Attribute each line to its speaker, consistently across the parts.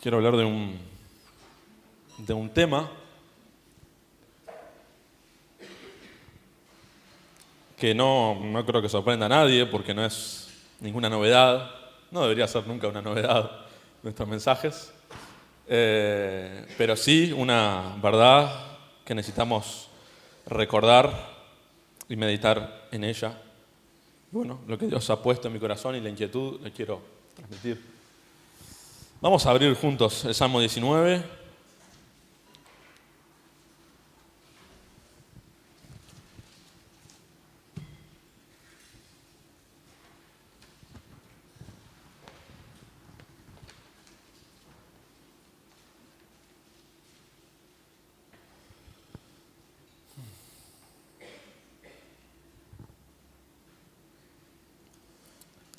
Speaker 1: quiero hablar de un tema que no creo que sorprenda a nadie porque no es ninguna novedad. No debería ser nunca una novedad nuestros mensajes. Pero sí una verdad que necesitamos recordar y meditar en ella. Bueno, lo que Dios ha puesto en mi corazón y la inquietud le quiero transmitir. Vamos a abrir juntos el Salmo 19.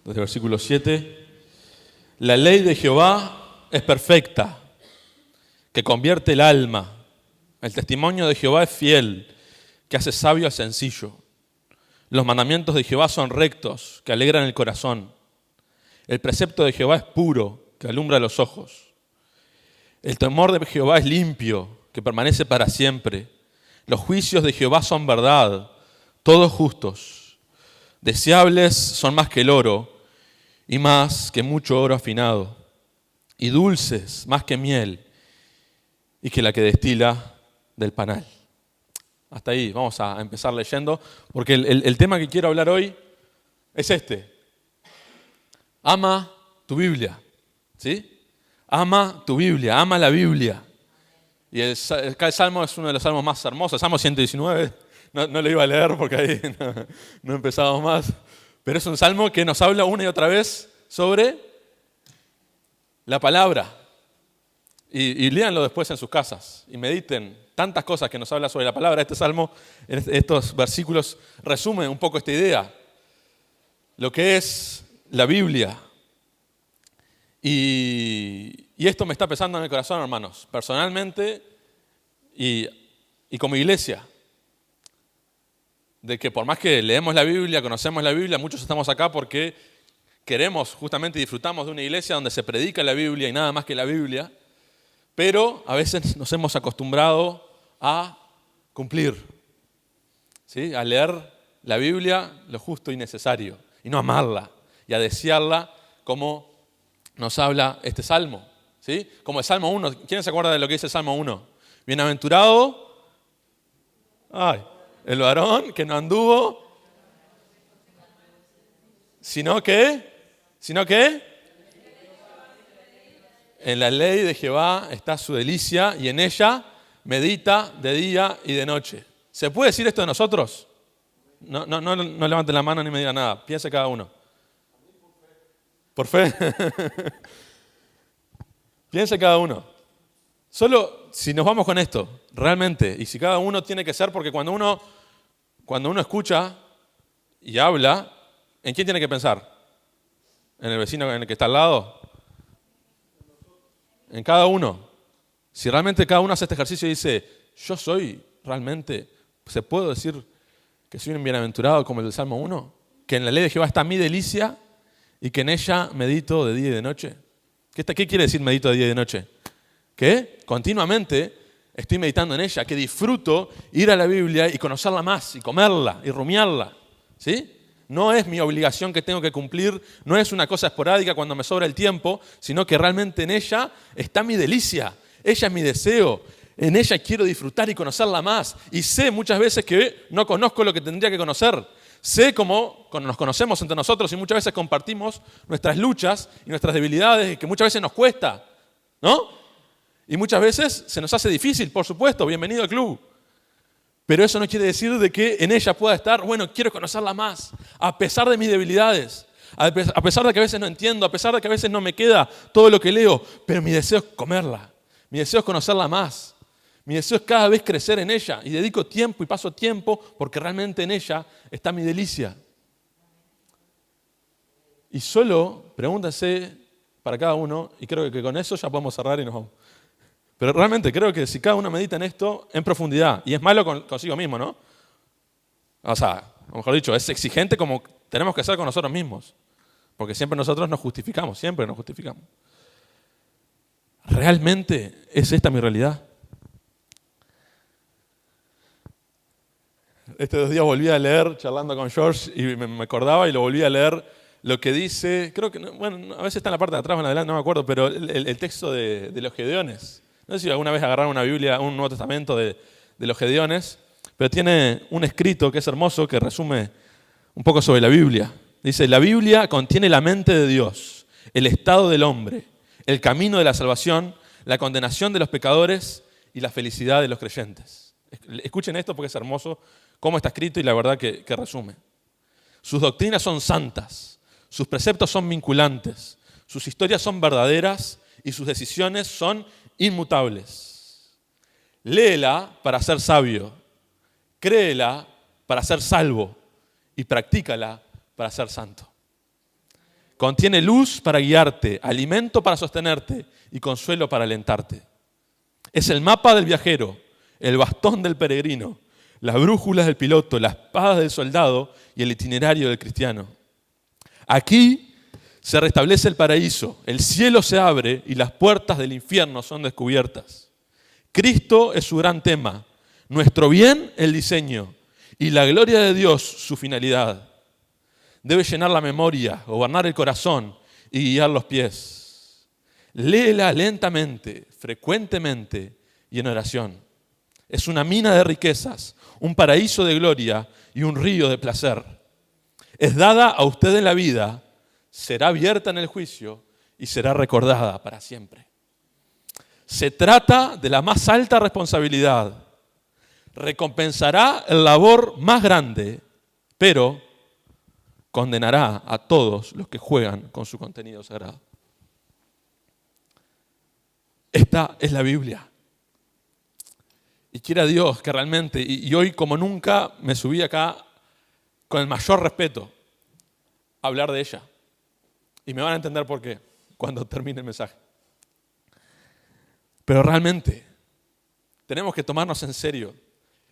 Speaker 1: Desde el versículo 7. La ley de Jehová es perfecta, que convierte el alma. El testimonio de Jehová es fiel, que hace sabio al sencillo. Los mandamientos de Jehová son rectos, que alegran el corazón. El precepto de Jehová es puro, que alumbra los ojos. El temor de Jehová es limpio, que permanece para siempre. Los juicios de Jehová son verdad, todos justos. Deseables son más que el oro, y más que mucho oro afinado, y dulces más que miel, y que la que destila del panal. Hasta ahí, vamos a empezar leyendo, porque el tema que quiero hablar hoy es este. Ama tu Biblia, ¿sí? Ama tu Biblia, ama la Biblia. Y el Salmo es uno de los salmos más hermosos, el Salmo 119, no lo iba a leer porque ahí no empezamos más. Pero es un salmo que nos habla una y otra vez sobre la palabra. Y léanlo después en sus casas y mediten tantas cosas que nos habla sobre la palabra. Este salmo, estos versículos resumen un poco esta idea. Lo que es la Biblia. Y esto me está pesando en el corazón, hermanos, personalmente y como iglesia. De que por más que leemos la Biblia, conocemos la Biblia, muchos estamos acá porque queremos justamente disfrutamos de una iglesia donde se predica la Biblia y nada más que la Biblia, pero a veces nos hemos acostumbrado a cumplir, ¿sí? A leer la Biblia lo justo y necesario, y no amarla, y a desearla como nos habla este Salmo, ¿sí? Como el Salmo 1, ¿quién se acuerda de lo que dice el Salmo 1? Bienaventurado, el varón que no anduvo, sino que en la ley de Jehová está su delicia y en ella medita de día y de noche. ¿Se puede decir esto de nosotros? No levanten la mano ni me digan nada, piense cada uno. ¿Por fe? Piense cada uno. Solo si nos vamos con esto, realmente, y si cada uno tiene que ser, porque cuando uno escucha y habla, ¿en quién tiene que pensar? ¿En el vecino en el que está al lado? En cada uno. Si realmente cada uno hace este ejercicio y dice, yo soy realmente, ¿se puede decir que soy un bienaventurado como el del Salmo 1? Que en la ley de Jehová está mi delicia y que en ella medito de día y de noche. ¿Qué quiere decir medito de día y de noche? Que continuamente estoy meditando en ella, que disfruto ir a la Biblia y conocerla más, y comerla, y rumiarla, ¿sí? No es mi obligación que tengo que cumplir, no es una cosa esporádica cuando me sobra el tiempo, sino que realmente en ella está mi delicia, ella es mi deseo, en ella quiero disfrutar y conocerla más. Y sé muchas veces que no conozco lo que tendría que conocer. Sé cómo nos conocemos entre nosotros y muchas veces compartimos nuestras luchas y nuestras debilidades, que muchas veces nos cuesta, ¿no? Y muchas veces se nos hace difícil, por supuesto, bienvenido al club. Pero eso no quiere decir de que en ella pueda estar, bueno, quiero conocerla más, a pesar de mis debilidades, a pesar de que a veces no entiendo, a pesar de que a veces no me queda todo lo que leo, pero mi deseo es comerla, mi deseo es conocerla más, mi deseo es cada vez crecer en ella y dedico tiempo y paso tiempo porque realmente en ella está mi delicia. Y solo pregúntense para cada uno, y creo que con eso ya podemos cerrar y nos vamos. Pero realmente creo que si cada uno medita en esto en profundidad, y es malo consigo mismo, ¿no? O sea, o mejor dicho, es exigente como tenemos que ser con nosotros mismos. Porque siempre nosotros nos justificamos, siempre nos justificamos. ¿realmente es esta mi realidad? Estos 2 días volví a leer, charlando con George, y me acordaba y lo volví a leer, lo que dice, creo que, bueno, a veces está en la parte de atrás o en adelante, no me acuerdo, pero el texto de los Gedeones. No sé si alguna vez agarraron una Biblia, un Nuevo Testamento de los Gedeones, pero tiene un escrito que es hermoso, que resume un poco sobre la Biblia. Dice, la Biblia contiene la mente de Dios, el estado del hombre, el camino de la salvación, la condenación de los pecadores y la felicidad de los creyentes. Escuchen esto porque es hermoso cómo está escrito y la verdad que resume. Sus doctrinas son santas, sus preceptos son vinculantes, sus historias son verdaderas y sus decisiones son inmutables. Léela para ser sabio, créela para ser salvo y practícala para ser santo. Contiene luz para guiarte, alimento para sostenerte y consuelo para alentarte. Es el mapa del viajero, el bastón del peregrino, las brújulas del piloto, la espada del soldado y el itinerario del cristiano. Aquí se restablece el paraíso, el cielo se abre y las puertas del infierno son descubiertas. Cristo es su gran tema, nuestro bien el diseño y la gloria de Dios su finalidad. Debe llenar la memoria, gobernar el corazón y guiar los pies. Léela lentamente, frecuentemente y en oración. Es una mina de riquezas, un paraíso de gloria y un río de placer. Es dada a usted en la vida, será abierta en el juicio y será recordada para siempre. Se trata de la más alta responsabilidad. Recompensará el labor más grande, pero condenará a todos los que juegan con su contenido sagrado. Esta es la Biblia. Y quiera Dios que realmente, y hoy como nunca me subí acá con el mayor respeto a hablar de ella. Y me van a entender por qué cuando termine el mensaje. Pero realmente tenemos que tomarnos en serio.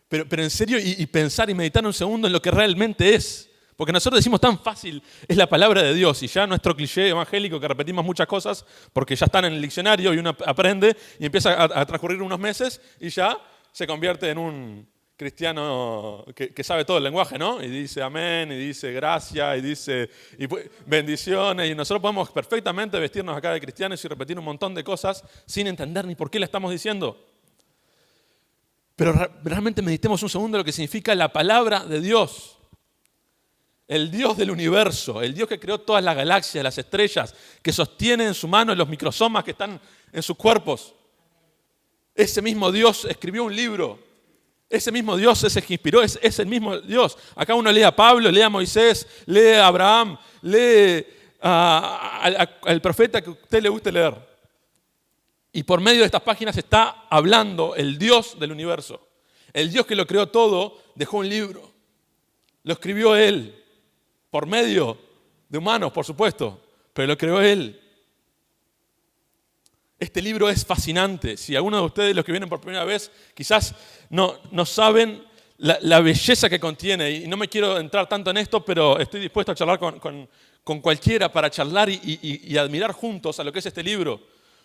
Speaker 1: Pero en serio y pensar y meditar un segundo en lo que realmente es. Porque nosotros decimos tan fácil, es la palabra de Dios, y ya nuestro cliché evangélico que repetimos muchas cosas porque ya están en el diccionario y uno aprende y empieza a transcurrir unos meses y ya se convierte en un cristiano que sabe todo el lenguaje, ¿no? Y dice amén, y dice gracia, y dice bendiciones, y nosotros podemos perfectamente vestirnos acá de cristianos y repetir un montón de cosas sin entender ni por qué le estamos diciendo. Pero realmente meditemos un segundo lo que significa la palabra de Dios. El Dios del universo, el Dios que creó todas las galaxias, las estrellas, que sostiene en su mano los microsomas que están en sus cuerpos. Ese mismo Dios escribió un libro. Ese mismo Dios es el que inspiró, es el mismo Dios. Acá uno lee a Pablo, lee a Moisés, lee a Abraham, lee al profeta que a usted le guste leer. Y por medio de estas páginas está hablando el Dios del universo. El Dios que lo creó todo dejó un libro. Lo escribió Él. Por medio de humanos, por supuesto, pero lo creó Él. Este libro es fascinante. Si alguno de ustedes, los que vienen por primera vez, quizás no saben la belleza que contiene, y no me quiero entrar tanto en esto, pero estoy dispuesto a charlar con cualquiera para charlar y admirar juntos a lo que es este libro.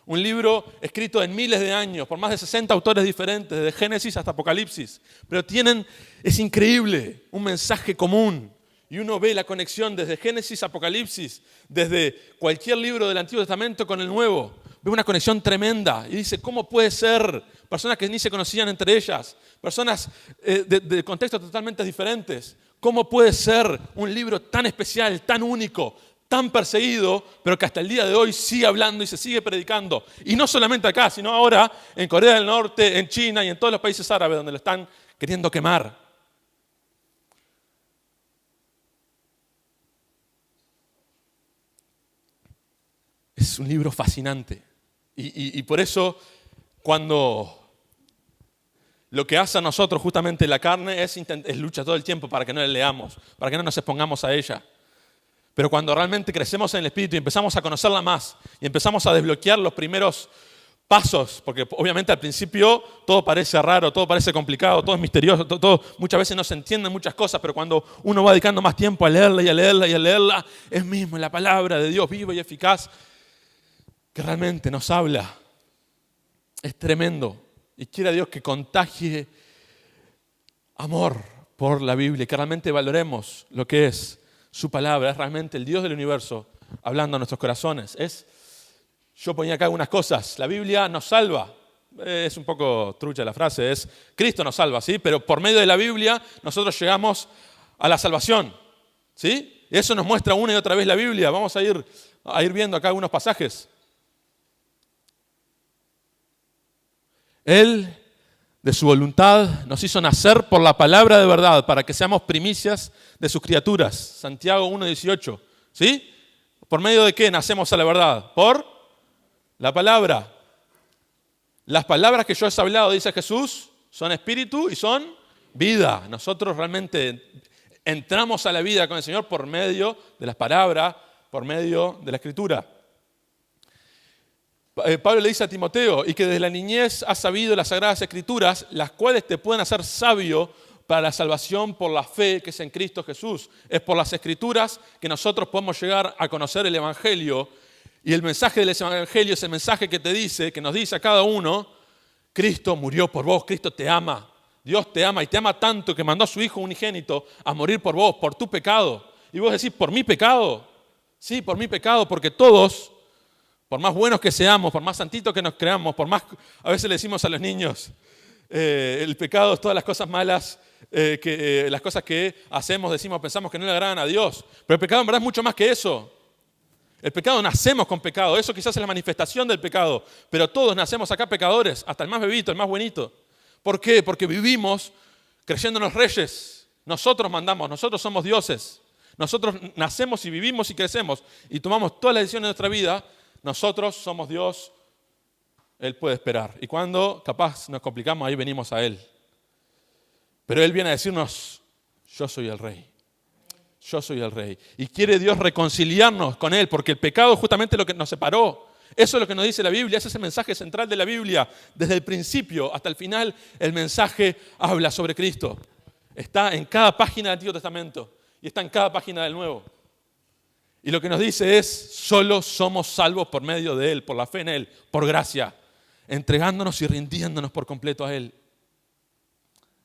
Speaker 1: Un libro escrito en miles de años, por más de 60 autores diferentes, desde Génesis hasta Apocalipsis, pero es increíble, un mensaje común. Y uno ve la conexión desde Génesis a Apocalipsis, desde cualquier libro del Antiguo Testamento con el Nuevo. Ve una conexión tremenda y dice, ¿cómo puede ser? Personas que ni se conocían entre ellas, personas de contextos totalmente diferentes. ¿Cómo puede ser un libro tan especial, tan único, tan perseguido, pero que hasta el día de hoy sigue hablando y se sigue predicando? Y no solamente acá, sino ahora en Corea del Norte, en China y en todos los países árabes donde lo están queriendo quemar. Es un libro fascinante. Y por eso, cuando lo que hace a nosotros justamente la carne es lucha todo el tiempo para que no la leamos, para que no nos expongamos a ella. Pero cuando realmente crecemos en el Espíritu y empezamos a conocerla más y empezamos a desbloquear los primeros pasos, porque obviamente al principio todo parece raro, todo parece complicado, todo es misterioso, muchas veces no se entienden muchas cosas, pero cuando uno va dedicando más tiempo a leerla y a leerla y a leerla, es mismo la palabra de Dios viva y eficaz, que realmente nos habla Es tremendo. Y quiera Dios que contagie amor por la Biblia, que realmente valoremos lo que es su palabra. Es realmente el Dios del universo hablando a nuestros corazones. Yo ponía acá algunas cosas. La Biblia nos salva. Es un poco trucha la frase, es Cristo nos salva, ¿sí? Pero por medio de la Biblia nosotros llegamos a la salvación, ¿sí? Y eso nos muestra una y otra vez la Biblia. Vamos a ir viendo acá algunos pasajes. Él, de su voluntad, nos hizo nacer por la palabra de verdad, para que seamos primicias de sus criaturas. Santiago 1:18, ¿sí? ¿Por medio de qué nacemos a la verdad? Por la palabra. Las palabras que yo he hablado, dice Jesús, son espíritu y son vida. Nosotros realmente entramos a la vida con el Señor por medio de las palabras, por medio de la Escritura. Pablo le dice a Timoteo, y que desde la niñez has sabido las Sagradas Escrituras, las cuales te pueden hacer sabio para la salvación por la fe que es en Cristo Jesús. Es por las Escrituras que nosotros podemos llegar a conocer el Evangelio. Y el mensaje del Evangelio es el mensaje que nos dice a cada uno, Cristo murió por vos, Cristo te ama, Dios te ama y te ama tanto que mandó a su Hijo unigénito a morir por vos, por tu pecado. Y vos decís, ¿por mi pecado? Sí, por mi pecado, porque todos, por más buenos que seamos, por más santitos que nos creamos, por más, a veces le decimos a los niños, el pecado es todas las cosas malas, las cosas que hacemos, decimos, pensamos que no le agradan a Dios. Pero el pecado en verdad es mucho más que eso. El pecado, nacemos con pecado, eso quizás es la manifestación del pecado, pero todos nacemos acá pecadores, hasta el más bebito, el más buenito. ¿Por qué? Porque vivimos creyéndonos reyes, nosotros mandamos, nosotros somos dioses, nosotros nacemos y vivimos y crecemos y tomamos todas las decisiones de nuestra vida, nosotros somos Dios, Él puede esperar. Y cuando capaz nos complicamos, ahí venimos a Él. Pero Él viene a decirnos, yo soy el Rey. Yo soy el Rey. Y quiere Dios reconciliarnos con Él, porque el pecado es justamente lo que nos separó. Eso es lo que nos dice la Biblia, ese es el mensaje central de la Biblia. Desde el principio hasta el final, el mensaje habla sobre Cristo. Está en cada página del Antiguo Testamento y está en cada página del Nuevo. Y lo que nos dice es, solo somos salvos por medio de Él, por la fe en Él, por gracia, entregándonos y rindiéndonos por completo a Él.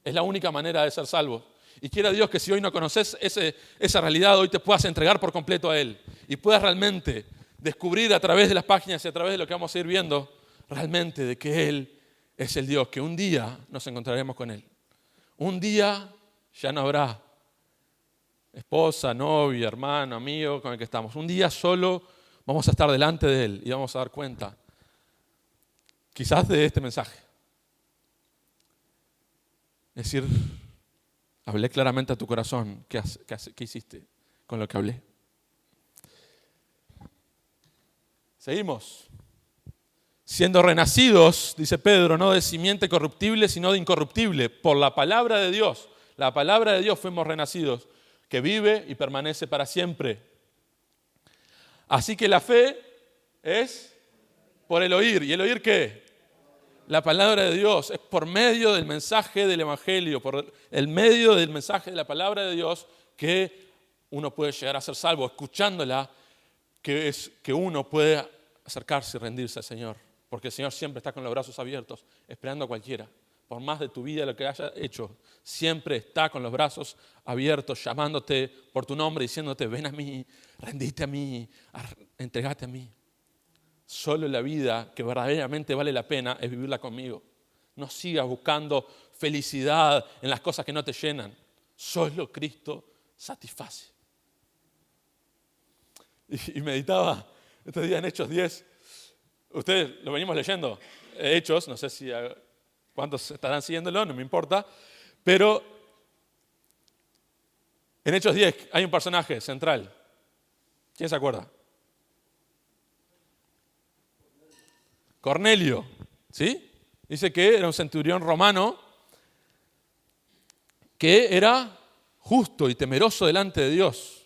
Speaker 1: Es la única manera de ser salvos. Y quiera Dios que si hoy no conoces esa realidad, hoy te puedas entregar por completo a Él y puedas realmente descubrir a través de las páginas y a través de lo que vamos a ir viendo, realmente de que Él es el Dios, que un día nos encontraremos con Él. Un día ya no habrá esposa, novia, hermano, amigo con el que estamos. Un día solo vamos a estar delante de Él y vamos a dar cuenta, quizás de este mensaje. Es decir, hablé claramente a tu corazón. ¿Qué hiciste con lo que hablé? Seguimos. Siendo renacidos, dice Pedro, no de simiente corruptible, sino de incorruptible, por la palabra de Dios. La palabra de Dios fuimos renacidos, que vive y permanece para siempre. Así que la fe es por el oír. ¿Y el oír qué? La palabra de Dios. Es por medio del mensaje del Evangelio, por el medio del mensaje de la palabra de Dios que uno puede llegar a ser salvo, escuchándola, que uno puede acercarse y rendirse al Señor. Porque el Señor siempre está con los brazos abiertos, esperando a cualquiera. Por más de tu vida, lo que haya hecho, siempre está con los brazos abiertos, llamándote por tu nombre, diciéndote, ven a mí, rendite a mí, entregate a mí. Solo la vida que verdaderamente vale la pena es vivirla conmigo. No sigas buscando felicidad en las cosas que no te llenan. Solo Cristo satisface. Y meditaba estos días en Hechos 10. Ustedes lo venimos leyendo. Hechos, no sé si cuántos estarán siguiéndolo, no me importa. Pero en Hechos 10 hay un personaje central. ¿Quién se acuerda? Cornelio, ¿sí? Dice que era un centurión romano que era justo y temeroso delante de Dios,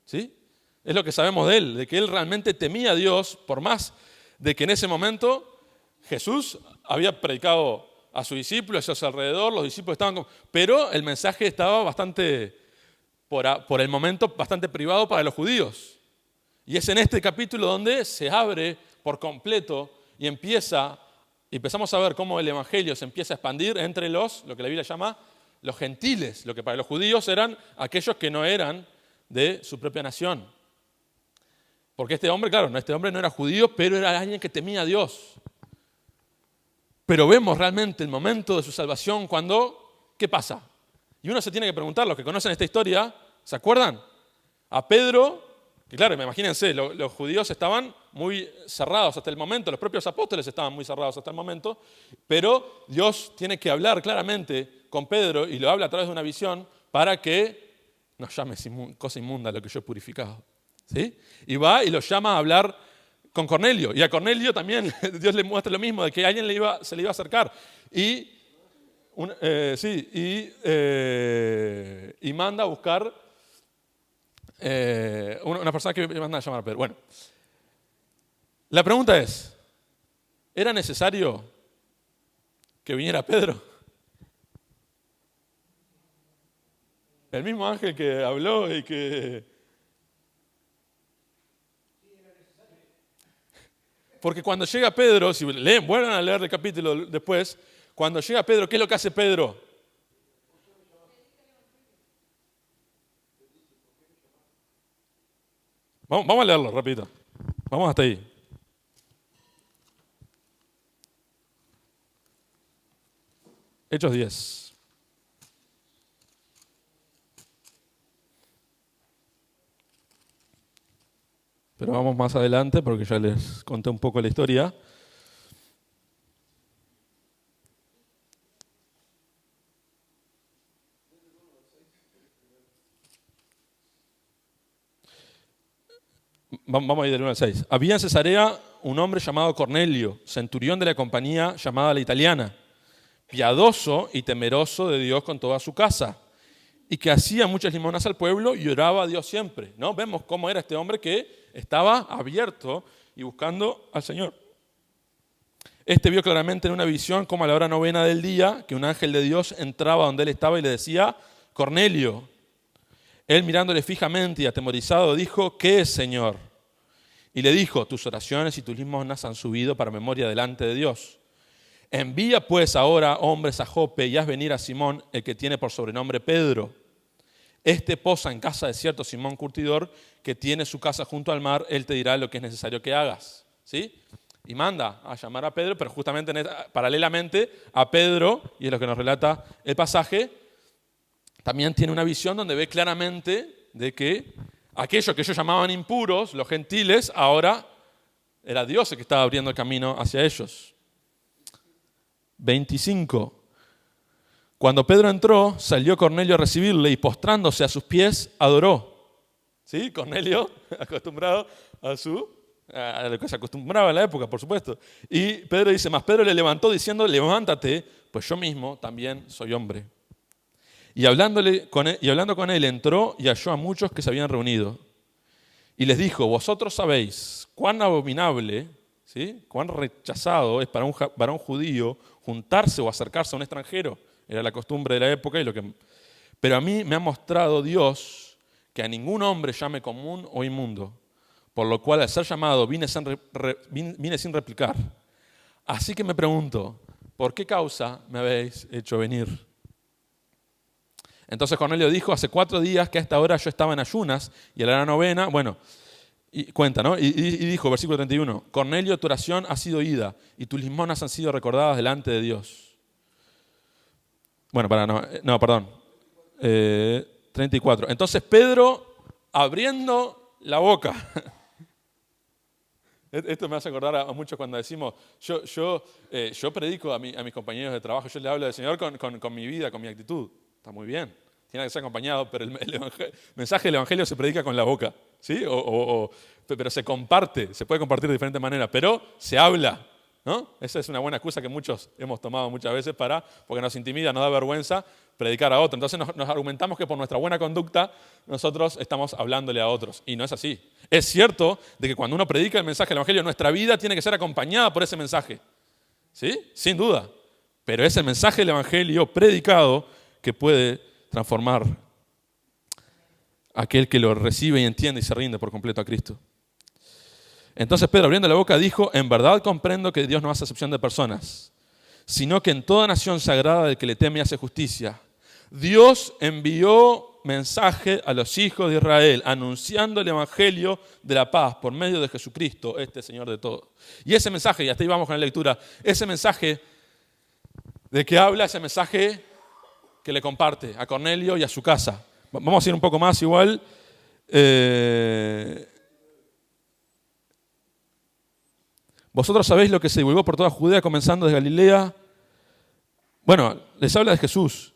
Speaker 1: ¿sí? Es lo que sabemos de él, de que él realmente temía a Dios, por más de que en ese momento Jesús había predicado a sus discípulos, a su alrededor, los discípulos estaban pero el mensaje estaba bastante, por el momento, bastante privado para los judíos. Y es en este capítulo donde se abre por completo y empieza Y empezamos a ver cómo el evangelio se empieza a expandir entre lo que la Biblia llama los gentiles, lo que para los judíos eran aquellos que no eran de su propia nación. Porque este hombre, claro, este hombre no era judío, pero era alguien que temía a Dios. Pero vemos realmente el momento de su salvación cuando, ¿qué pasa? Y uno se tiene que preguntar, los que conocen esta historia, ¿se acuerdan? A Pedro, que claro, imagínense, los judíos estaban muy cerrados hasta el momento, los propios apóstoles estaban muy cerrados hasta el momento, pero Dios tiene que hablar claramente con Pedro y lo habla a través de una visión para que no llames cosa inmunda lo que yo he purificado. ¿Sí? Y va y lo llama a hablar con Cornelio. Y a Cornelio también Dios le muestra lo mismo, de que alguien se le iba a acercar. Y manda a buscar una persona que manda a llamar a Pedro. Bueno, la pregunta es, ¿era necesario que viniera Pedro? El mismo ángel que habló y que... Porque cuando llega Pedro, si vuelvan a leer el capítulo después, cuando llega Pedro, ¿qué es lo que hace Pedro? Vamos a leerlo, repito. Vamos hasta ahí. Hechos 10. Pero vamos más adelante porque ya les conté un poco la historia. Vamos a ir del 1 al 6. Había en Cesarea un hombre llamado Cornelio, centurión de la compañía llamada La Italiana, piadoso y temeroso de Dios con toda su casa, y que hacía muchas limonas al pueblo y oraba a Dios siempre. ¿No? Vemos cómo era este hombre que estaba abierto y buscando al Señor. Este vio claramente en una visión como a la hora novena del día que un ángel de Dios entraba donde él estaba y le decía, Cornelio. Él mirándole fijamente y atemorizado dijo, ¿qué es, Señor? Y le dijo, tus oraciones y tus limosnas han subido para memoria delante de Dios. Envía pues ahora hombres a Jope y haz venir a Simón, el que tiene por sobrenombre Pedro. Este posa en casa de cierto Simón curtidor, que tiene su casa junto al mar, él te dirá lo que es necesario que hagas. ¿Sí? Y manda a llamar a Pedro, pero justamente paralelamente a Pedro, y es lo que nos relata el pasaje, también tiene una visión donde ve claramente de que aquellos que ellos llamaban impuros, los gentiles, ahora era Dios el que estaba abriendo el camino hacia ellos. 25. Cuando Pedro entró, salió Cornelio a recibirle y postrándose a sus pies, adoró. ¿Sí? Cornelio, acostumbrado a lo que se acostumbraba en la época, por supuesto. Y Pedro dice, más Pedro le levantó diciendo, levántate, pues yo mismo también soy hombre. Y hablando con él, entró y halló a muchos que se habían reunido. Y les dijo, vosotros sabéis cuán abominable, ¿sí? Cuán rechazado es para un varón judío juntarse o acercarse a un extranjero. Era la costumbre de la época. Pero a mí me ha mostrado Dios que a ningún hombre llame común o inmundo, por lo cual al ser llamado vine sin replicar. Así que me pregunto, ¿por qué causa me habéis hecho venir? Entonces Cornelio dijo, hace 4 días que a esta hora yo estaba en ayunas y a la hora novena, y cuenta, ¿no? Y dijo, versículo 31, Cornelio, tu oración ha sido oída y tus limonas han sido recordadas delante de Dios. Bueno, perdón. 34. Entonces Pedro, abriendo la boca. Esto me hace acordar a muchos cuando decimos, yo predico a mis compañeros de trabajo, yo le hablo del Señor con mi vida, con mi actitud. Está muy bien, tiene que ser acompañado, pero el mensaje del Evangelio se predica con la boca, ¿sí? Pero se comparte, se puede compartir de diferentes maneras, pero se habla, ¿no? Esa es una buena excusa que muchos hemos tomado muchas veces porque nos intimida, nos da vergüenza predicar a otro. Entonces nos argumentamos que por nuestra buena conducta nosotros estamos hablándole a otros, y no es así. Es cierto de que cuando uno predica el mensaje del Evangelio, nuestra vida tiene que ser acompañada por ese mensaje, ¿sí? Sin duda, pero es el mensaje del Evangelio predicado que puede transformar a aquel que lo recibe y entiende y se rinde por completo a Cristo. Entonces Pedro, abriendo la boca, dijo: en verdad comprendo que Dios no hace acepción de personas, sino que en toda nación sagrada del que le teme y hace justicia, Dios envió mensaje a los hijos de Israel, anunciando el evangelio de la paz por medio de Jesucristo, este Señor de todos. Y ese mensaje, y hasta ahí vamos con la lectura, ese mensaje de que habla, ese mensaje que le comparte a Cornelio y a su casa. Vamos a ir un poco más igual. Vosotros sabéis lo que se divulgó por toda Judea, comenzando desde Galilea. Bueno, les habla de Jesús.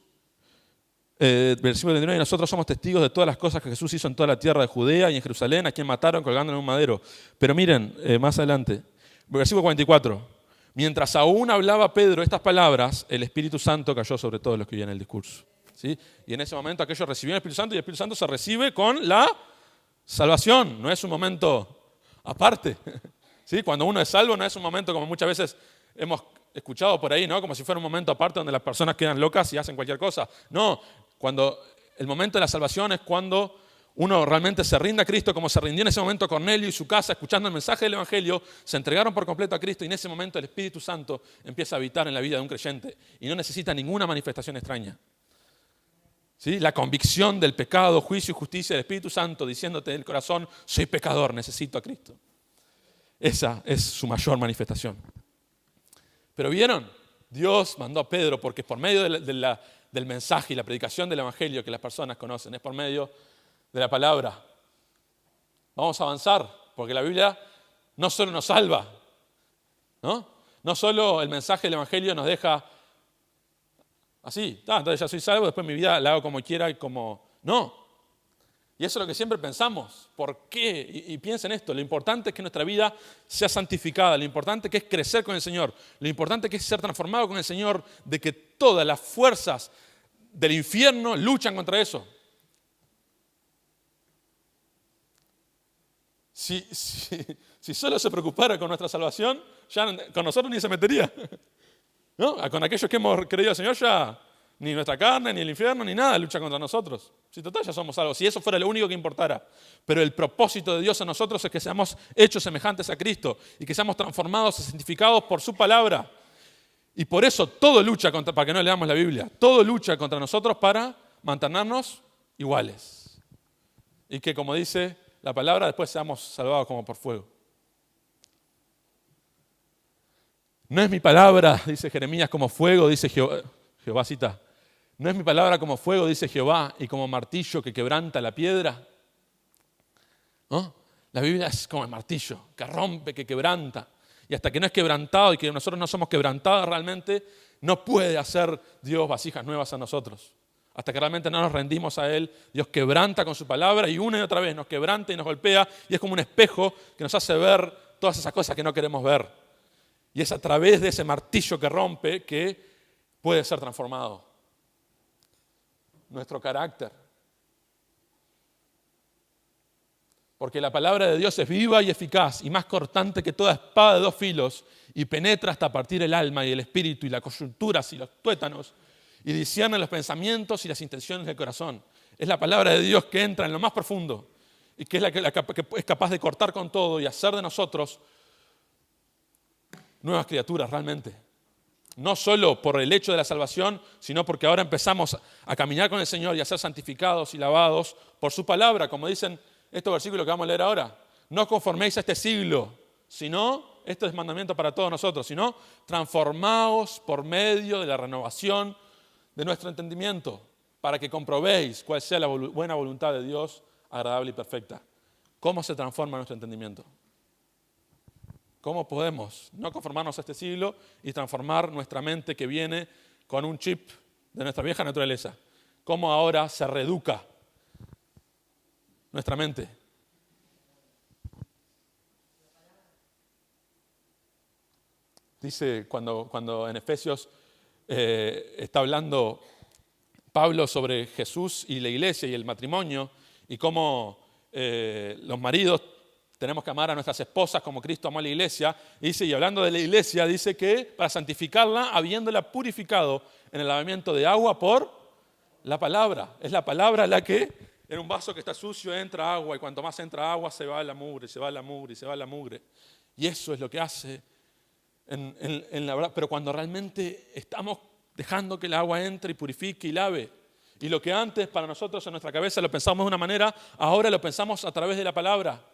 Speaker 1: Versículo 39, y nosotros somos testigos de todas las cosas que Jesús hizo en toda la tierra de Judea y en Jerusalén, a quien mataron colgándolo en un madero. Pero miren, más adelante, versículo 44. Mientras aún hablaba Pedro estas palabras, el Espíritu Santo cayó sobre todos los que oían el discurso. ¿Sí? Y en ese momento aquellos recibieron el Espíritu Santo, y el Espíritu Santo se recibe con la salvación. No es un momento aparte. ¿Sí? Cuando uno es salvo no es un momento como muchas veces hemos escuchado por ahí, ¿no? Como si fuera un momento aparte donde las personas quedan locas y hacen cualquier cosa. No, cuando el momento de la salvación es cuando uno realmente se rinde a Cristo, como se rindió en ese momento Cornelio y su casa, escuchando el mensaje del Evangelio, se entregaron por completo a Cristo, y en ese momento el Espíritu Santo empieza a habitar en la vida de un creyente y no necesita ninguna manifestación extraña. ¿Sí? La convicción del pecado, juicio y justicia del Espíritu Santo diciéndote del corazón: soy pecador, necesito a Cristo. Esa es su mayor manifestación. Pero ¿vieron? Dios mandó a Pedro porque por medio del mensaje y la predicación del Evangelio que las personas conocen, es por medio de la palabra. Vamos a avanzar, porque la Biblia no solo nos salva, ¿no? No solo el mensaje del Evangelio nos deja así, entonces ya soy salvo, después mi vida la hago como quiera y como... No. Y eso es lo que siempre pensamos. ¿Por qué? Y piensen esto, lo importante es que nuestra vida sea santificada, lo importante que es crecer con el Señor, lo importante que es ser transformado con el Señor, de que todas las fuerzas del infierno luchan contra eso. Si solo se preocupara con nuestra salvación, ya con nosotros ni se metería. ¿No? Con aquellos que hemos creído al Señor ya ni nuestra carne, ni el infierno, ni nada lucha contra nosotros. Si total ya somos salvos, si eso fuera lo único que importara. Pero el propósito de Dios en nosotros es que seamos hechos semejantes a Cristo y que seamos transformados y santificados por su palabra. Y por eso todo lucha para que no leamos la Biblia, todo lucha contra nosotros para mantenernos iguales. Y que, como dice la palabra, después seamos salvados como por fuego. No es mi palabra, dice Jeremías, como fuego, dice Jehová cita. No es mi palabra como fuego, dice Jehová, y como martillo que quebranta la piedra. ¿No? La Biblia es como el martillo, que rompe, que quebranta. Y hasta que no es quebrantado y que nosotros no somos quebrantados realmente, no puede hacer Dios vasijas nuevas a nosotros. Hasta que realmente no nos rendimos a Él, Dios quebranta con su palabra y una y otra vez nos quebranta y nos golpea, y es como un espejo que nos hace ver todas esas cosas que no queremos ver. Y es a través de ese martillo que rompe que puede ser transformado nuestro carácter. Porque la palabra de Dios es viva y eficaz y más cortante que toda espada de dos filos, y penetra hasta partir el alma y el espíritu y las coyunturas y los tuétanos, y discierne los pensamientos y las intenciones del corazón. Es la palabra de Dios que entra en lo más profundo y que es la que es capaz de cortar con todo y hacer de nosotros nuevas criaturas realmente. No solo por el hecho de la salvación, sino porque ahora empezamos a caminar con el Señor y a ser santificados y lavados por su palabra, como dicen estos versículos que vamos a leer ahora. No conforméis a este siglo, sino, esto es mandamiento para todos nosotros, sino transformaos por medio de la renovación de nuestro entendimiento, para que comprobéis cuál sea la buena voluntad de Dios, agradable y perfecta. ¿Cómo se transforma nuestro entendimiento? ¿Cómo podemos no conformarnos a este siglo y transformar nuestra mente que viene con un chip de nuestra vieja naturaleza? ¿Cómo ahora se reeduca nuestra mente? Dice cuando en Efesios está hablando Pablo sobre Jesús y la iglesia y el matrimonio y cómo los maridos tenemos que amar a nuestras esposas como Cristo amó a la iglesia. Y hablando de la iglesia, dice que para santificarla, habiéndola purificado en el lavamiento de agua por la palabra. Es la palabra la que en un vaso que está sucio entra agua y cuanto más entra agua se va la mugre, se va la mugre y se va la mugre. Y eso es lo que hace en la verdad. Pero cuando realmente estamos dejando que el agua entre y purifique y lave, y lo que antes para nosotros en nuestra cabeza lo pensamos de una manera, ahora lo pensamos a través de la palabra.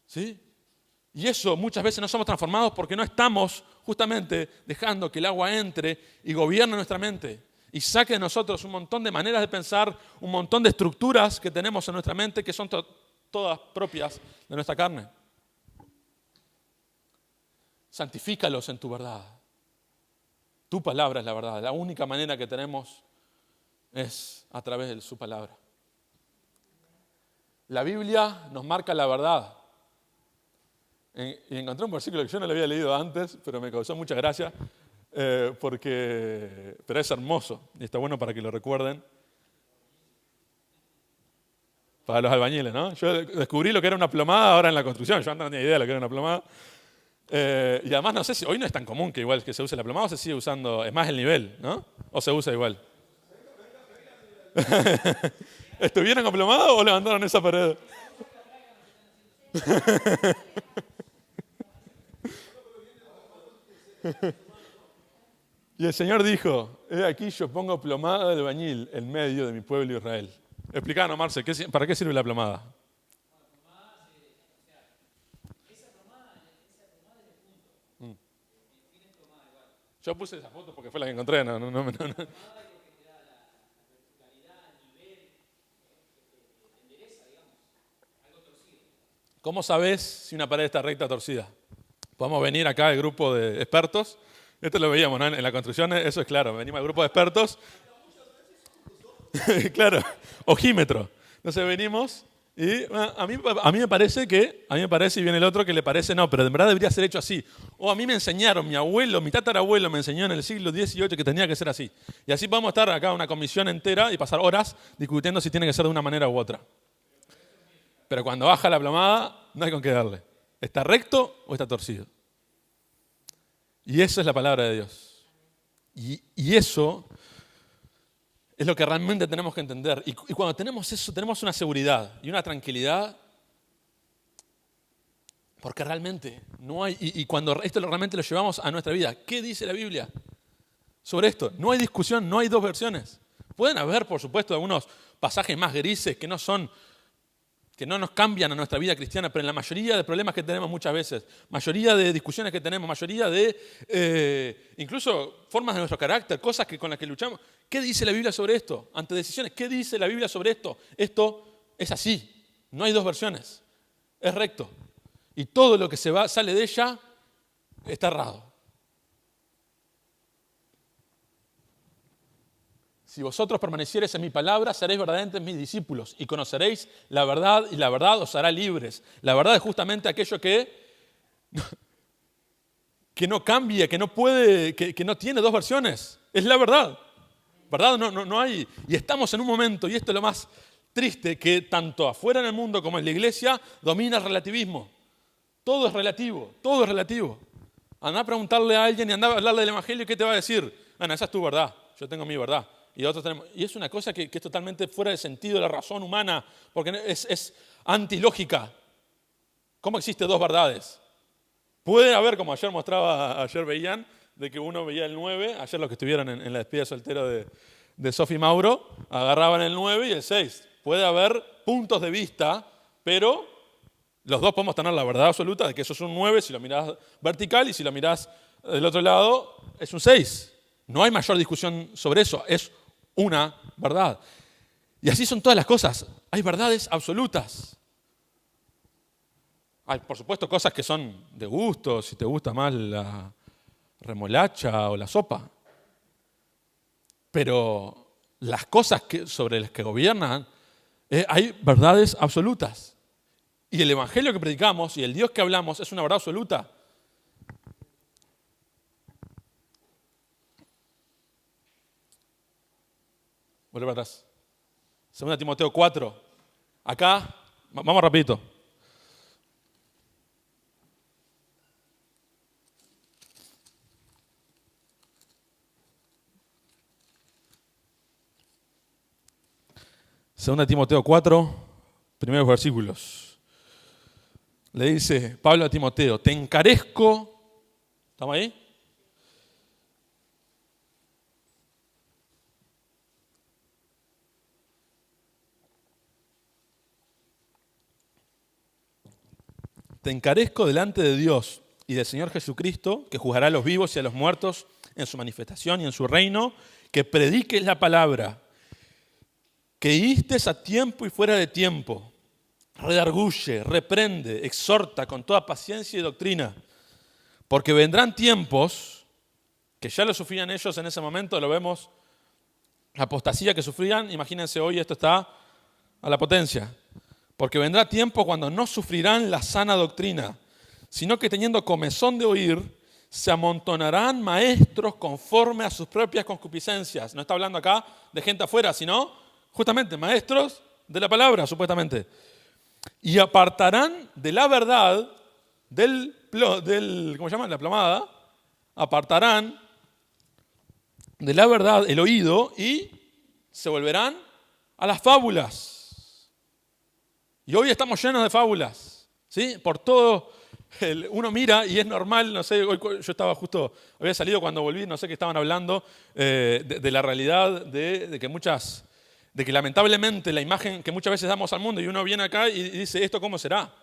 Speaker 1: ¿Sí? Y eso muchas veces no somos transformados porque no estamos justamente dejando que el agua entre y gobierne nuestra mente y saque de nosotros un montón de maneras de pensar, un montón de estructuras que tenemos en nuestra mente que son todas propias de nuestra carne. Santifícalos en tu verdad. Tu palabra es la verdad. La única manera que tenemos es a través de su palabra. La Biblia nos marca la verdad. Y encontré un versículo que yo no lo había leído antes, pero me causó mucha gracia, pero es hermoso y está bueno para que lo recuerden. Para los albañiles, ¿no? Yo descubrí lo que era una plomada ahora en la construcción, yo antes no tenía idea de lo que era una plomada. Y además no sé si hoy no es tan común que igual que se use la plomada o se sigue usando, es más el nivel, ¿no? O se usa igual. ¿Estuvieron con plomada o levantaron esa pared? Y el Señor dijo, he aquí yo pongo plomada de albañil en medio de mi pueblo Israel. Explícanos, Marce, ¿para qué sirve la plomada? Yo puse esa foto porque fue la que encontré. No. ¿Cómo sabes si una pared está recta o torcida? Podemos venir acá el grupo de expertos. Esto lo veíamos, ¿no? En la construcción, eso es claro. Venimos al grupo de expertos. Claro, ojímetro. Entonces venimos y a mí me parece, y viene el otro que le parece no, pero de verdad debería ser hecho así. O a mí me enseñaron, mi tatarabuelo me enseñó en el siglo XVIII que tenía que ser así. Y así podemos estar acá una comisión entera y pasar horas discutiendo si tiene que ser de una manera u otra. Pero cuando baja la plomada, no hay con qué darle. ¿Está recto o está torcido? Y eso es la palabra de Dios. Y eso es lo que realmente tenemos que entender. Y cuando tenemos eso, tenemos una seguridad y una tranquilidad. Porque realmente no hay... Y cuando esto realmente lo llevamos a nuestra vida, ¿qué dice la Biblia sobre esto? No hay discusión, no hay dos versiones. Pueden haber, por supuesto, algunos pasajes más grises que no nos cambian a nuestra vida cristiana, pero en la mayoría de problemas que tenemos muchas veces, mayoría de discusiones que tenemos, mayoría de incluso formas de nuestro carácter, cosas con las que luchamos. ¿Qué dice la Biblia sobre esto? Ante decisiones, ¿qué dice la Biblia sobre esto? Esto es así, no hay dos versiones, es recto. Y todo lo que sale de ella está errado. Si vosotros permaneciereis en mi palabra, seréis verdaderamente mis discípulos y conoceréis la verdad y la verdad os hará libres. La verdad es justamente aquello que no cambia, que no puede, que no tiene dos versiones. Es la verdad. ¿Verdad? No hay. Y estamos en un momento, y esto es lo más triste, que tanto afuera en el mundo como en la iglesia domina el relativismo. Todo es relativo, todo es relativo. Andá a preguntarle a alguien y andá a hablarle del evangelio y ¿qué te va a decir? Ana, esa es tu verdad, yo tengo mi verdad. Y es una cosa que es totalmente fuera de sentido de la razón humana, porque es antilógica. ¿Cómo existen dos verdades? Puede haber, como ayer veían, de que uno veía el 9, ayer los que estuvieron en la despedida soltero de Sofi Mauro, agarraban el 9 y el 6. Puede haber puntos de vista, pero los dos podemos tener la verdad absoluta de que eso es un 9 si lo mirás vertical y si lo mirás del otro lado es un 6. No hay mayor discusión sobre eso, es una verdad. Y así son todas las cosas. Hay verdades absolutas. Hay, por supuesto, cosas que son de gusto, si te gusta más la remolacha o la sopa. Pero las cosas sobre las que gobiernan, hay verdades absolutas. Y el evangelio que predicamos y el Dios que hablamos es una verdad absoluta. Vuelve para atrás. 2 Timoteo 4. Acá, vamos rapidito. 2 Timoteo 4, primeros versículos. Le dice Pablo a Timoteo, te encarezco, ¿estamos ahí? Te encarezco delante de Dios y del Señor Jesucristo, que juzgará a los vivos y a los muertos en su manifestación y en su reino, que prediques la palabra, que instes a tiempo y fuera de tiempo, redarguye, reprende, exhorta con toda paciencia y doctrina, porque vendrán tiempos, que ya lo sufrían ellos en ese momento, lo vemos, la apostasía que sufrían, imagínense hoy esto está a la potencia, porque vendrá tiempo cuando no sufrirán la sana doctrina, sino que teniendo comezón de oír, se amontonarán maestros conforme a sus propias concupiscencias. No está hablando acá de gente afuera, sino justamente maestros de la palabra, supuestamente. Y apartarán de la verdad, ¿cómo se llama? La plomada. Apartarán de la verdad el oído y se volverán a las fábulas. Y hoy estamos llenos de fábulas, ¿sí? Por todo, uno mira y es normal, no sé, hoy yo estaba justo, había salido cuando volví, no sé qué estaban hablando, de la realidad de que lamentablemente la imagen que muchas veces damos al mundo y uno viene acá y dice, ¿esto cómo será?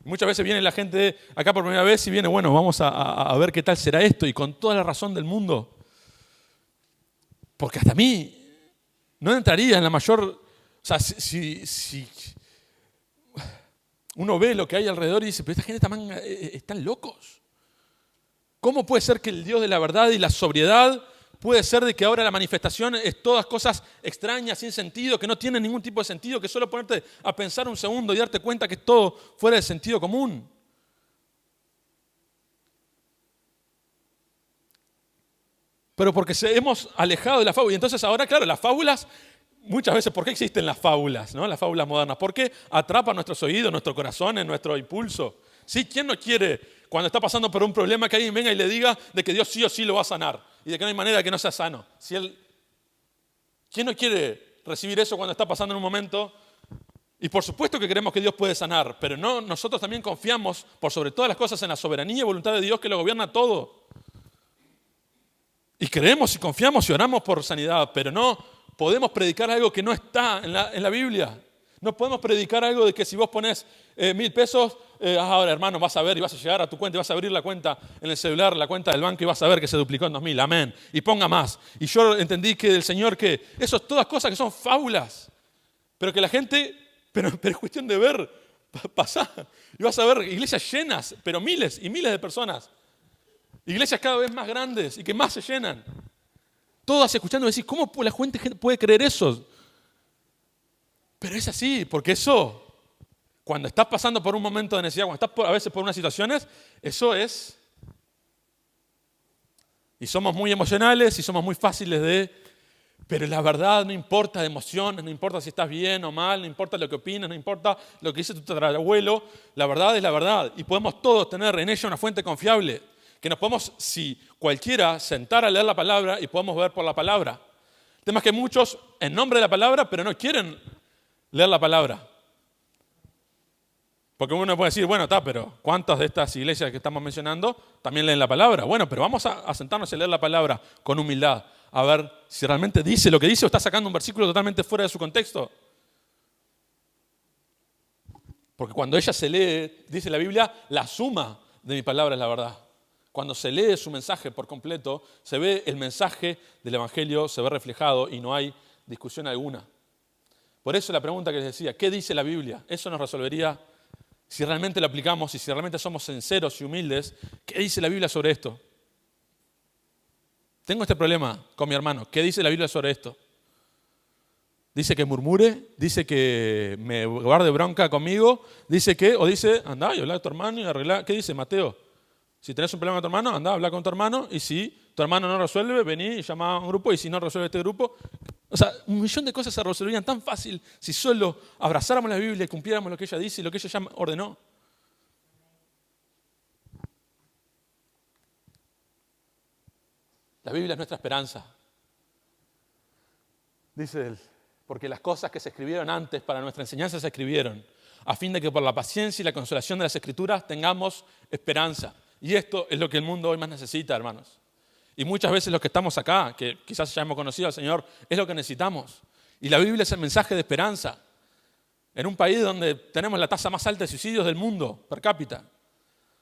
Speaker 1: Y muchas veces viene la gente acá por primera vez y viene, bueno, vamos a ver qué tal será esto, y con toda la razón del mundo. Porque hasta a mí no entraría en la mayor, o sea, si uno ve lo que hay alrededor y dice, pero esta gente están locos. ¿Cómo puede ser que el Dios de la verdad y la sobriedad puede ser de que ahora la manifestación es todas cosas extrañas, sin sentido, que no tienen ningún tipo de sentido, que solo ponerte a pensar un segundo y darte cuenta que es todo fuera de sentido común? Pero porque hemos alejado de la fábula. Y entonces ahora, claro, las fábulas, muchas veces, ¿por qué existen las fábulas, ¿no? Las fábulas modernas? Porque atrapan nuestros oídos, nuestro corazón, nuestro impulso. ¿Sí? ¿Quién no quiere, cuando está pasando por un problema, que alguien venga y le diga de que Dios sí o sí lo va a sanar? Y de que no hay manera de que no sea sano. ¿Quién no quiere recibir eso cuando está pasando en un momento? Y por supuesto que creemos que Dios puede sanar, pero no, nosotros también confiamos, por sobre todas las cosas, en la soberanía y voluntad de Dios que lo gobierna todo. Y creemos y confiamos y oramos por sanidad, pero no podemos predicar algo que no está en la Biblia. No podemos predicar algo de que si vos pones 1.000 pesos, ahora hermano, vas a ver y vas a llegar a tu cuenta y vas a abrir la cuenta en el celular, la cuenta del banco, y vas a ver que se duplicó en 2.000, amén. Y ponga más. Y yo entendí que del Señor que eso es todas cosas que son fábulas, pero que la gente, pero es cuestión de ver, pasar. Y vas a ver iglesias llenas, pero miles y miles de personas. Iglesias cada vez más grandes y que más se llenan. Todas escuchando y decís, ¿cómo la gente puede creer eso? Pero es así, porque eso, cuando estás pasando por un momento de necesidad, cuando estás a veces por unas situaciones, eso es. Y somos muy emocionales y somos muy fáciles de. Pero la verdad no importa de emociones, no importa si estás bien o mal, no importa lo que opinas, no importa lo que dice tu tatarabuelo. La verdad es la verdad. Y podemos todos tener en ella una fuente confiable. Que nos podemos, si cualquiera, sentar a leer la palabra y podemos ver por la palabra. El tema es que muchos, en nombre de la palabra, pero no quieren leer la palabra. Porque uno puede decir, bueno, pero ¿cuántas de estas iglesias que estamos mencionando también leen la palabra? Bueno, pero vamos a sentarnos a leer la palabra con humildad, a ver si realmente dice lo que dice o está sacando un versículo totalmente fuera de su contexto. Porque cuando ella se lee, dice la Biblia, la suma de mi palabra es la verdad. Cuando se lee su mensaje por completo, se ve el mensaje del Evangelio, se ve reflejado y no hay discusión alguna. Por eso la pregunta que les decía, ¿qué dice la Biblia? Eso nos resolvería, si realmente lo aplicamos y si realmente somos sinceros y humildes, ¿qué dice la Biblia sobre esto? Tengo este problema con mi hermano, ¿qué dice la Biblia sobre esto? Dice que murmure, dice que me guarde bronca conmigo, dice que, o dice, andá y habla de tu hermano y arreglá. ¿Qué dice Mateo? Si tenés un problema con tu hermano, andá a hablar con tu hermano, y si tu hermano no resuelve, vení y llama a un grupo, y si no resuelve este grupo. O sea, 1.000.000 de cosas se resolverían tan fácil si solo abrazáramos la Biblia y cumpliéramos lo que ella dice y lo que ella ya ordenó. La Biblia es nuestra esperanza. Dice porque las cosas que se escribieron antes para nuestra enseñanza se escribieron, a fin de que por la paciencia y la consolación de las Escrituras tengamos esperanza. Y esto es lo que el mundo hoy más necesita, hermanos. Y muchas veces los que estamos acá, que quizás ya hemos conocido al Señor, es lo que necesitamos. Y la Biblia es el mensaje de esperanza. En un país donde tenemos la tasa más alta de suicidios del mundo, per cápita,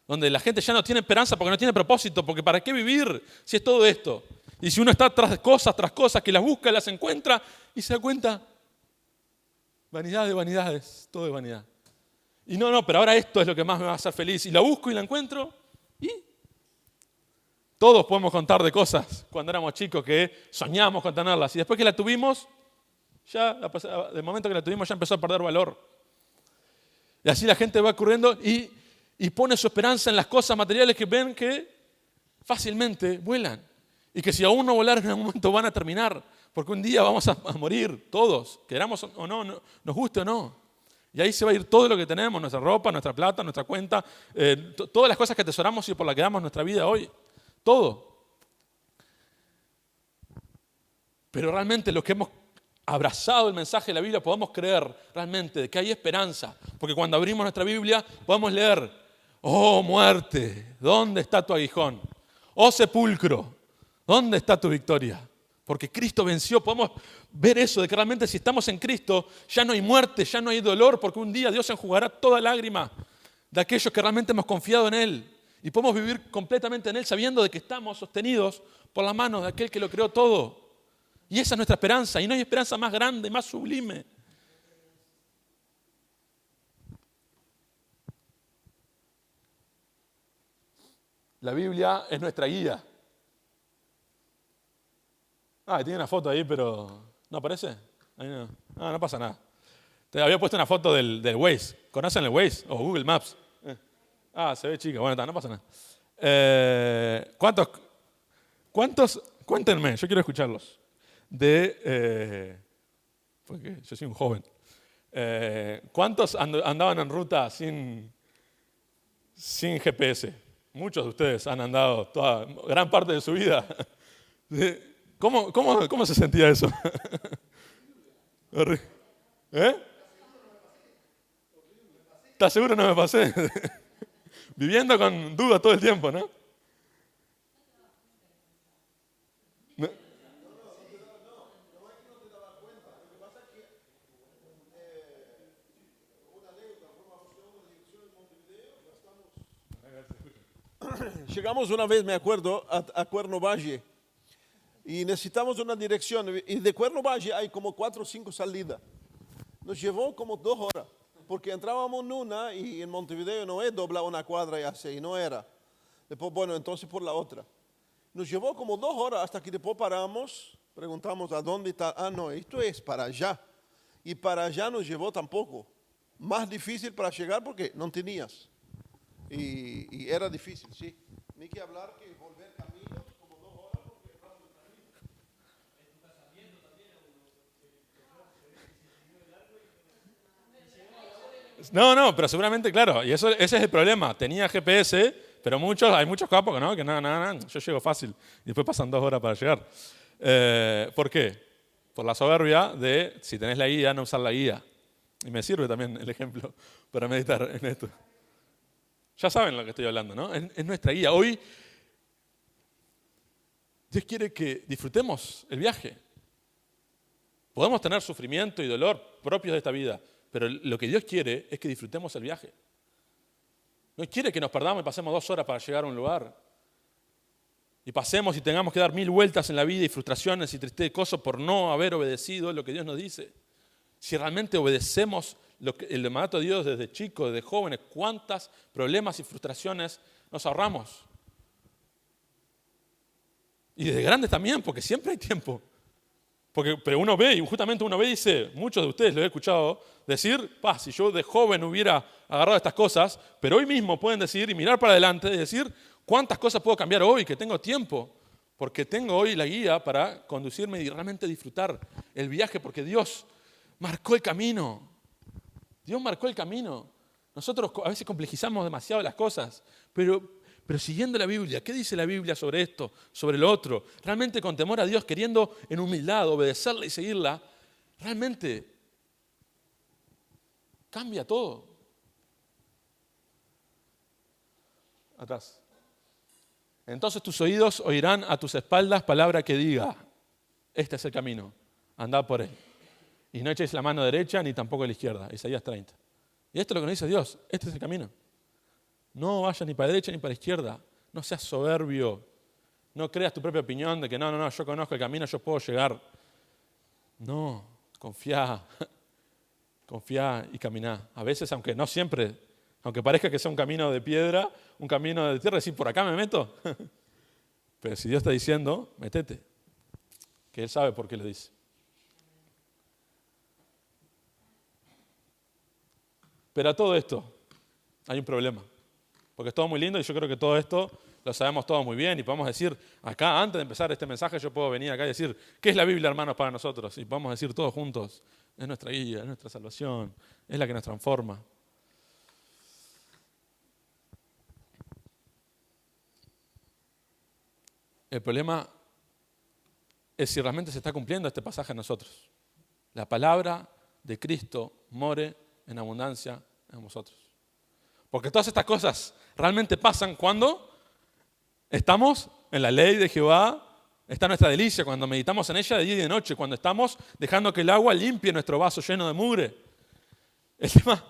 Speaker 1: donde la gente ya no tiene esperanza porque no tiene propósito, porque ¿para qué vivir si es todo esto? Y si uno está tras cosas, que las busca, las encuentra y se da cuenta, vanidad de vanidades, todo es vanidad. Y no, pero ahora esto es lo que más me va a hacer feliz. Y la busco y la encuentro y todos podemos contar de cosas cuando éramos chicos que soñamos con tenerlas. Y después que la tuvimos, ya del momento que la tuvimos ya empezó a perder valor. Y así la gente va corriendo y pone su esperanza en las cosas materiales que ven que fácilmente vuelan. Y que si aún no volaron en algún momento van a terminar. Porque un día vamos a morir todos, queramos o no, nos guste o no. Y ahí se va a ir todo lo que tenemos, nuestra ropa, nuestra plata, nuestra cuenta, todas las cosas que atesoramos y por las que damos nuestra vida hoy. Todo. Pero realmente los que hemos abrazado el mensaje de la Biblia podemos creer realmente de que hay esperanza. Porque cuando abrimos nuestra Biblia podemos leer, oh muerte, ¿dónde está tu aguijón? Oh sepulcro, ¿dónde está tu victoria? Porque Cristo venció. Podemos ver eso, de que realmente si estamos en Cristo ya no hay muerte, ya no hay dolor, porque un día Dios enjugará toda lágrima de aquellos que realmente hemos confiado en Él. Y podemos vivir completamente en Él sabiendo de que estamos sostenidos por la mano de aquel que lo creó todo. Y esa es nuestra esperanza. Y no hay esperanza más grande, más sublime. La Biblia es nuestra guía. Tiene una foto ahí, pero ¿no aparece? Ahí no. No pasa nada. Te había puesto una foto del Waze. ¿Conocen el Waze? O Google Maps. Se ve chica. Bueno, no pasa nada. ¿Cuántos? Cuéntenme, yo quiero escucharlos. Porque yo soy un joven. ¿Cuántos andaban en ruta sin GPS? Muchos de ustedes han andado gran parte de su vida. ¿Cómo se sentía eso? ¿Estás seguro no me pasé? Viviendo con dudas todo el tiempo, ¿no?
Speaker 2: Llegamos una vez, me acuerdo, a Cuerno Valle y necesitamos una dirección. Y de Cuerno Valle hay como 4 o 5 salidas. Nos llevó como 2 horas, porque entrábamos en una y en Montevideo no es doblar una cuadra y así, y no era. Después, bueno, entonces por la otra. Nos llevó como 2 horas hasta que después paramos, preguntamos a dónde está. No, esto es para allá. Y para allá nos llevó tampoco. Más difícil para llegar porque no tenías. Y era difícil, sí. Ni que hablar que volver camino como 2 horas porque erramos el
Speaker 1: camino. No, pero seguramente, claro, y ese es el problema. Tenía GPS, pero hay muchos capos que no, yo llego fácil. Y después pasan 2 horas para llegar. ¿Por qué? Por la soberbia de, si tenés la guía, no usar la guía. Y me sirve también el ejemplo para meditar en esto. Ya saben lo que estoy hablando, ¿no? Es nuestra guía. Hoy Dios quiere que disfrutemos el viaje. Podemos tener sufrimiento y dolor propios de esta vida, pero lo que Dios quiere es que disfrutemos el viaje. No quiere que nos perdamos y pasemos 2 horas para llegar a un lugar. Y pasemos y tengamos que dar 1000 vueltas en la vida y frustraciones y tristezas por no haber obedecido lo que Dios nos dice. Si realmente obedecemos el mandato de Dios desde chicos, desde jóvenes, cuántos problemas y frustraciones nos ahorramos. Y desde grandes también, porque siempre hay tiempo. Pero uno ve, y justamente uno ve y dice, muchos de ustedes lo he escuchado decir, si yo de joven hubiera agarrado estas cosas, pero hoy mismo pueden decir y mirar para adelante y decir, ¿cuántas cosas puedo cambiar hoy que tengo tiempo? Porque tengo hoy la guía para conducirme y realmente disfrutar el viaje, porque Dios marcó el camino. Dios marcó el camino. Nosotros a veces complejizamos demasiado las cosas, pero siguiendo la Biblia, ¿qué dice la Biblia sobre esto, sobre lo otro? Realmente con temor a Dios, queriendo en humildad obedecerla y seguirla, realmente cambia todo. Atrás. Entonces tus oídos oirán a tus espaldas palabra que diga, este es el camino, andad por él. Y no echéis la mano derecha ni tampoco la izquierda. Isaías 30. Y esto es lo que nos dice Dios, este es el camino. No vayas ni para la derecha ni para la izquierda. No seas soberbio. No creas tu propia opinión de que no, yo conozco el camino, yo puedo llegar. No, confía y caminá. A veces, aunque no siempre, aunque parezca que sea un camino de piedra, un camino de tierra, decir, por acá me meto. Pero si Dios está diciendo, metete. Que Él sabe por qué lo dice. Pero a todo esto hay un problema. Porque es todo muy lindo y yo creo que todo esto lo sabemos todos muy bien y podemos decir, acá antes de empezar este mensaje yo puedo venir acá y decir, ¿qué es la Biblia, hermanos, para nosotros? Y podemos decir todos juntos, es nuestra guía, es nuestra salvación, es la que nos transforma. El problema es si realmente se está cumpliendo este pasaje en nosotros. La palabra de Cristo more en abundancia en vosotros. Porque todas estas cosas realmente pasan cuando estamos en la ley de Jehová, está nuestra delicia, cuando meditamos en ella de día y de noche, cuando estamos dejando que el agua limpie nuestro vaso lleno de mugre. El tema,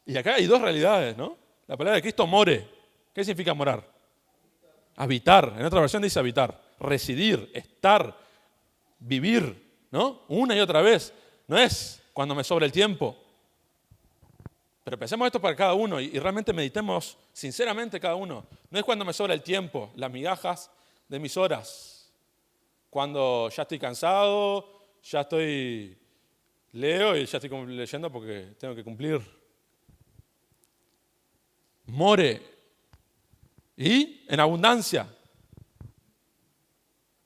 Speaker 1: y acá hay dos realidades, ¿no? La palabra de Cristo more. ¿Qué significa morar? Habitar. En otra versión dice habitar, residir, estar, vivir, ¿no? Una y otra vez. No es cuando me sobra el tiempo. Pero pensemos esto para cada uno y realmente meditemos sinceramente cada uno. No es cuando me sobra el tiempo, las migajas de mis horas. Cuando ya estoy cansado, leo y ya estoy leyendo porque tengo que cumplir. More. Y en abundancia.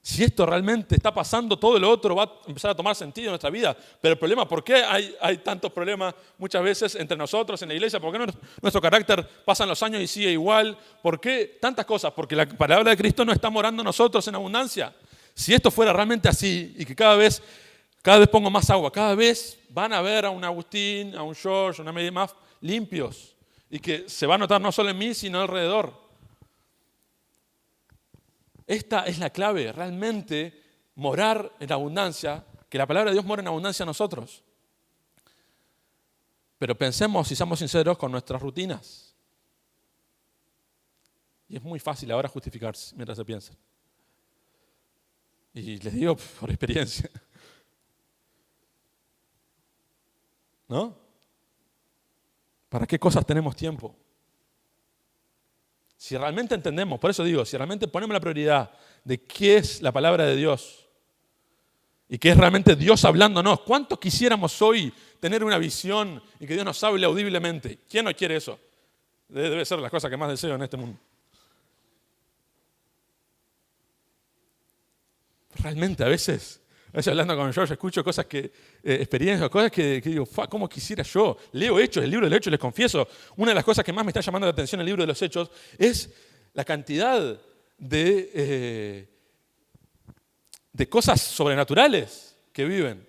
Speaker 1: Si esto realmente está pasando, todo lo otro va a empezar a tomar sentido en nuestra vida. Pero el problema, ¿por qué hay tantos problemas muchas veces entre nosotros en la iglesia? ¿Por qué nuestro carácter pasan los años y sigue igual? ¿Por qué tantas cosas? Porque la palabra de Cristo no está morando en nosotros en abundancia. Si esto fuera realmente así y que cada vez pongo más agua, cada vez van a ver a un Agustín, a un George, a una media más limpios y que se va a notar no solo en mí, sino alrededor. Esta es la clave, realmente morar en abundancia, que la palabra de Dios mora en abundancia en nosotros. Pero pensemos y seamos sinceros con nuestras rutinas. Y es muy fácil ahora justificarse mientras se piensa. Y les digo por experiencia. ¿No? ¿Para qué cosas tenemos tiempo? Si realmente entendemos, por eso digo, si realmente ponemos la prioridad de qué es la palabra de Dios y qué es realmente Dios hablándonos, ¿cuántos quisiéramos hoy tener una visión y que Dios nos hable audiblemente? ¿Quién no quiere eso? Debe ser la cosa que más deseo en este mundo. Realmente a veces hablando con George, escucho cosas experiencias, cosas que digo, ¿cómo quisiera yo? Leo Hechos, el libro de los Hechos, les confieso, una de las cosas que más me está llamando la atención en el libro de los Hechos es la cantidad de cosas sobrenaturales que viven.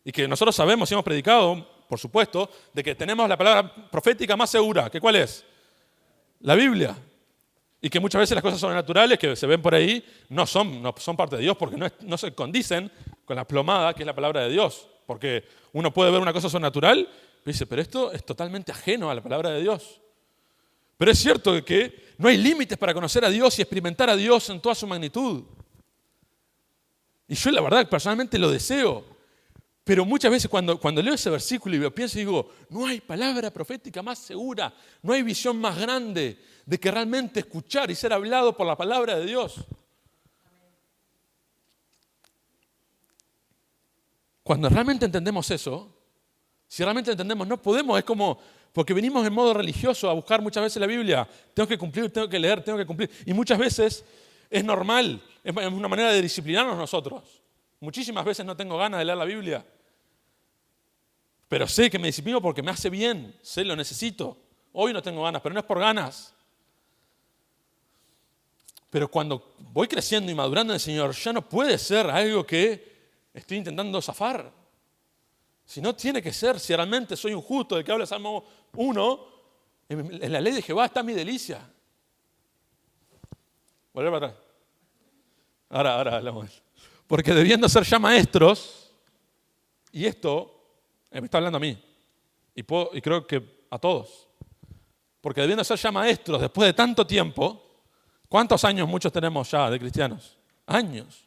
Speaker 1: Y que nosotros sabemos y hemos predicado, por supuesto, de que tenemos la palabra profética más segura. ¿Que cuál es? La Biblia. Y que muchas veces las cosas sobrenaturales que se ven por ahí no son parte de Dios porque no se condicen con la plomada que es la palabra de Dios. Porque uno puede ver una cosa sobrenatural y dice, pero esto es totalmente ajeno a la palabra de Dios. Pero es cierto que no hay límites para conocer a Dios y experimentar a Dios en toda su magnitud. Y yo la verdad personalmente lo deseo. Pero muchas veces cuando leo ese versículo y pienso y digo, no hay palabra profética más segura, no hay visión más grande de que realmente escuchar y ser hablado por la palabra de Dios. Cuando realmente entendemos eso, si realmente entendemos, no podemos, es como, porque venimos en modo religioso a buscar muchas veces la Biblia, tengo que cumplir, tengo que leer, tengo que cumplir. Y muchas veces es normal, es una manera de disciplinarnos nosotros. Muchísimas veces no tengo ganas de leer la Biblia. Pero sé que me disciplino porque me hace bien, sé, lo necesito. Hoy no tengo ganas, pero no es por ganas. Pero cuando voy creciendo y madurando en el Señor, ya no puede ser algo que estoy intentando zafar. Si no tiene que ser, si realmente soy un justo, del que habla Salmo 1, en la ley de Jehová está mi delicia. Volver para atrás. Ahora hablamos. Porque debiendo ser ya maestros, y esto me está hablando a mí, y creo que a todos, porque debiendo ser ya maestros después de tanto tiempo, ¿cuántos años muchos tenemos ya de cristianos? Años.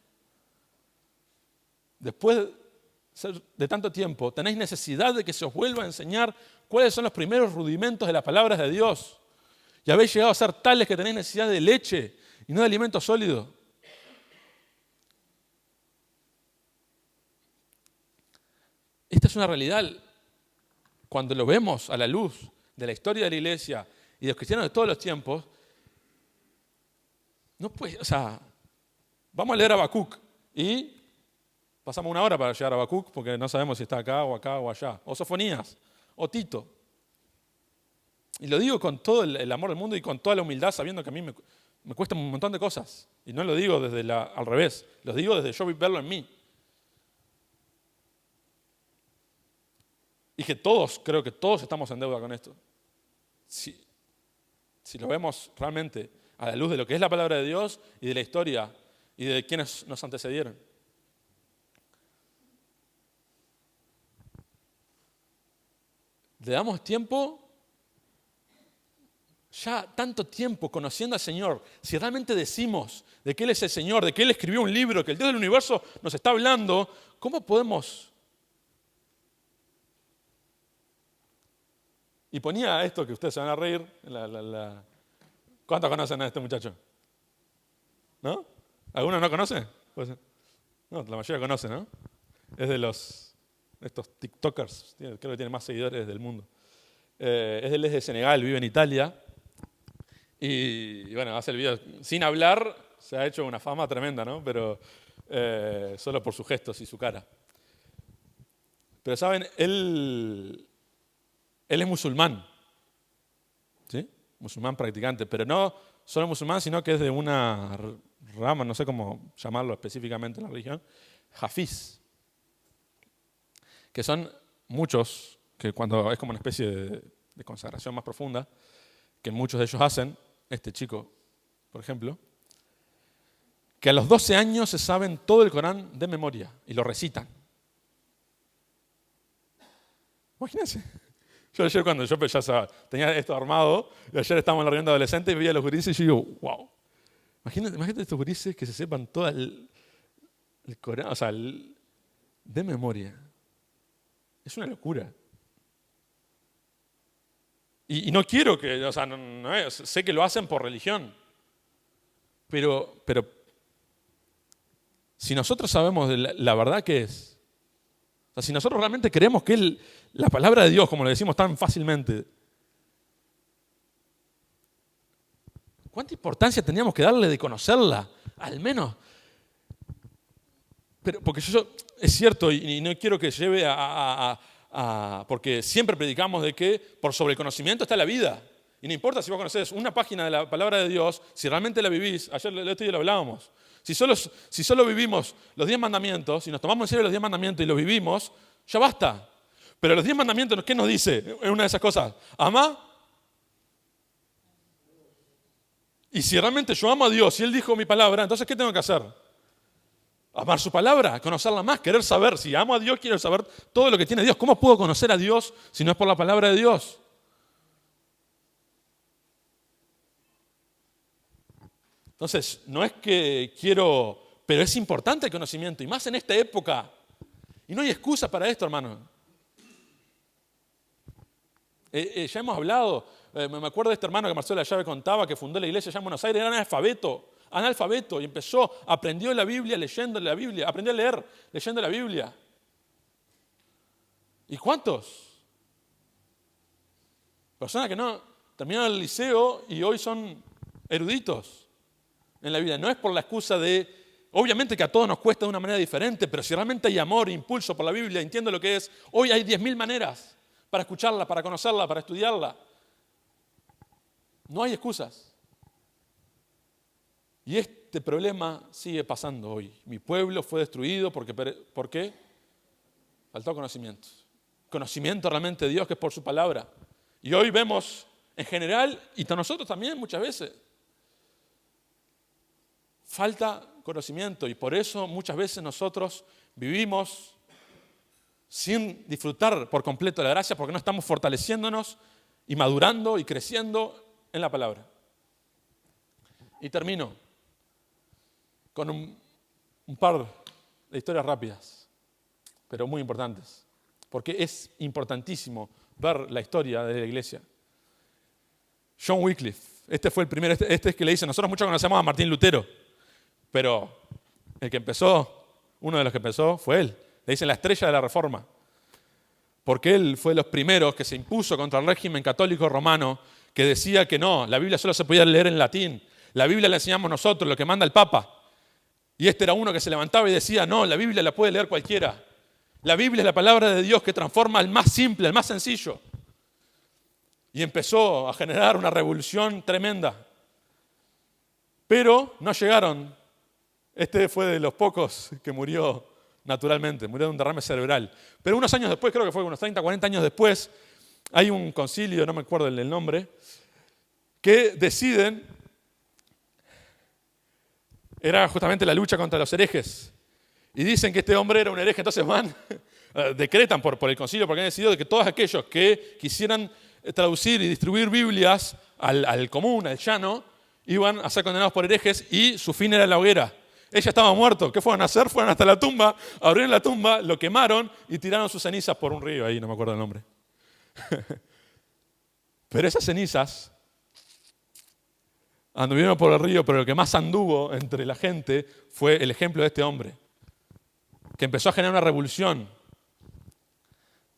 Speaker 1: Después de tanto tiempo, tenéis necesidad de que se os vuelva a enseñar cuáles son los primeros rudimentos de las palabras de Dios. Y habéis llegado a ser tales que tenéis necesidad de leche y no de alimento sólido. Esta es una realidad cuando lo vemos a la luz de la historia de la iglesia y de los cristianos de todos los tiempos. No puede, vamos a leer Habacuc y pasamos una hora para llegar a Habacuc porque no sabemos si está acá o allá. O Sofonías, o Tito. Y lo digo con todo el amor del mundo y con toda la humildad, sabiendo que a mí me cuesta un montón de cosas. Y no lo digo desde al revés, lo digo desde yo verlo en mí. Y que creo que todos estamos en deuda con esto. Si lo vemos realmente a la luz de lo que es la palabra de Dios y de la historia y de quienes nos antecedieron. Le damos tiempo, ya tanto tiempo conociendo al Señor, si realmente decimos de que Él es el Señor, de que Él escribió un libro, que el Dios del universo nos está hablando, ¿cómo podemos? Y ponía esto que ustedes se van a reír. ¿Cuántos conocen a este muchacho? ¿No? ¿Alguno no conoce? No, la mayoría conoce, ¿no? Es de estos TikTokers, creo que tiene más seguidores del mundo. Él es de Senegal, vive en Italia. Y bueno, hace el video sin hablar, se ha hecho una fama tremenda, ¿no? Pero solo por sus gestos y su cara. Pero saben, él es musulmán, ¿sí? Musulmán practicante, pero no solo musulmán, sino que es de una rama, no sé cómo llamarlo específicamente en la religión, hafiz, que son muchos, que cuando es como una especie de consagración más profunda, que muchos de ellos hacen, este chico, por ejemplo, que a los 12 años se saben todo el Corán de memoria y lo recitan. Imagínense. Yo ayer cuando yo ya tenía esto armado, y ayer estábamos en la reunión de adolescentes y veía a los gurises y yo digo, wow. Imagínate estos gurises que se sepan todo el Corán, de memoria. Es una locura. Y no quiero que, sé que lo hacen por religión, pero si nosotros sabemos de la verdad que es, si nosotros realmente creemos que es la palabra de Dios, como lo decimos tan fácilmente, ¿cuánta importancia teníamos que darle de conocerla? Al menos. Pero porque es cierto, y no quiero que lleve porque siempre predicamos de que por sobre el conocimiento está la vida. Y no importa si vos conocés una página de la palabra de Dios, si realmente la vivís, ayer lo hablábamos. Si solo vivimos los 10 mandamientos, si nos tomamos en serio los 10 mandamientos y los vivimos, ya basta. Pero los 10 mandamientos, ¿qué nos dice? En una de esas cosas, ama. Y si realmente yo amo a Dios y Él dijo mi palabra, entonces ¿qué tengo que hacer? Amar su palabra, conocerla más, querer saber. Si amo a Dios, quiero saber todo lo que tiene Dios. ¿Cómo puedo conocer a Dios si no es por la palabra de Dios? Entonces, no es que quiero, pero es importante el conocimiento, y más en esta época. Y no hay excusa para esto, hermano. Ya hemos hablado, me acuerdo de este hermano que Marcelo Llave contaba, que fundó la iglesia allá en Buenos Aires, era analfabeto, y aprendió la Biblia leyendo la Biblia, aprendió a leer leyendo la Biblia. ¿Y cuántos? Personas que no terminaron el liceo y hoy son eruditos en la vida. No es por la excusa obviamente que a todos nos cuesta de una manera diferente, pero si realmente hay amor e impulso por la Biblia, entiendo lo que es, hoy hay 10.000 maneras para escucharla, para conocerla, para estudiarla. No hay excusas. Y este problema sigue pasando hoy. Mi pueblo fue destruido ¿por qué? Faltó conocimiento. conocimiento realmente de Dios, que es por su palabra. Y hoy vemos en general, y nosotros también muchas veces, falta conocimiento, y por eso muchas veces nosotros vivimos sin disfrutar por completo la gracia, porque no estamos fortaleciéndonos y madurando y creciendo en la palabra. Y termino con un par de historias rápidas, pero muy importantes, porque es importantísimo ver la historia de la iglesia. John Wycliffe, este fue el primero, este es que le dice, nosotros muchos conocemos a Martín Lutero, pero uno de los que empezó fue él. Le dicen la estrella de la Reforma, porque él fue de los primeros que se impuso contra el régimen católico romano, que decía que no, la Biblia solo se podía leer en latín, la Biblia la enseñamos nosotros, lo que manda el Papa. Y este era uno que se levantaba y decía, no, la Biblia la puede leer cualquiera. La Biblia es la palabra de Dios que transforma al más simple, al más sencillo. Y empezó a generar una revolución tremenda. Pero no llegaron. Este fue de los pocos que murió naturalmente, murió de un derrame cerebral. Pero unos años después, creo que fue unos 30, 40 años después, hay un concilio, no me acuerdo el nombre, que deciden, era justamente la lucha contra los herejes. Y dicen que este hombre era un hereje, entonces decretan por el concilio, porque han decidido de que todos aquellos que quisieran traducir y distribuir Biblias al común, al llano, iban a ser condenados por herejes y su fin era la hoguera. Ella estaba muerto. ¿Qué fueron a hacer? Fueron hasta la tumba, abrieron la tumba, lo quemaron y tiraron sus cenizas por un río. Ahí no me acuerdo el nombre. Pero esas cenizas anduvieron por el río, pero lo que más anduvo entre la gente fue el ejemplo de este hombre, que empezó a generar una revolución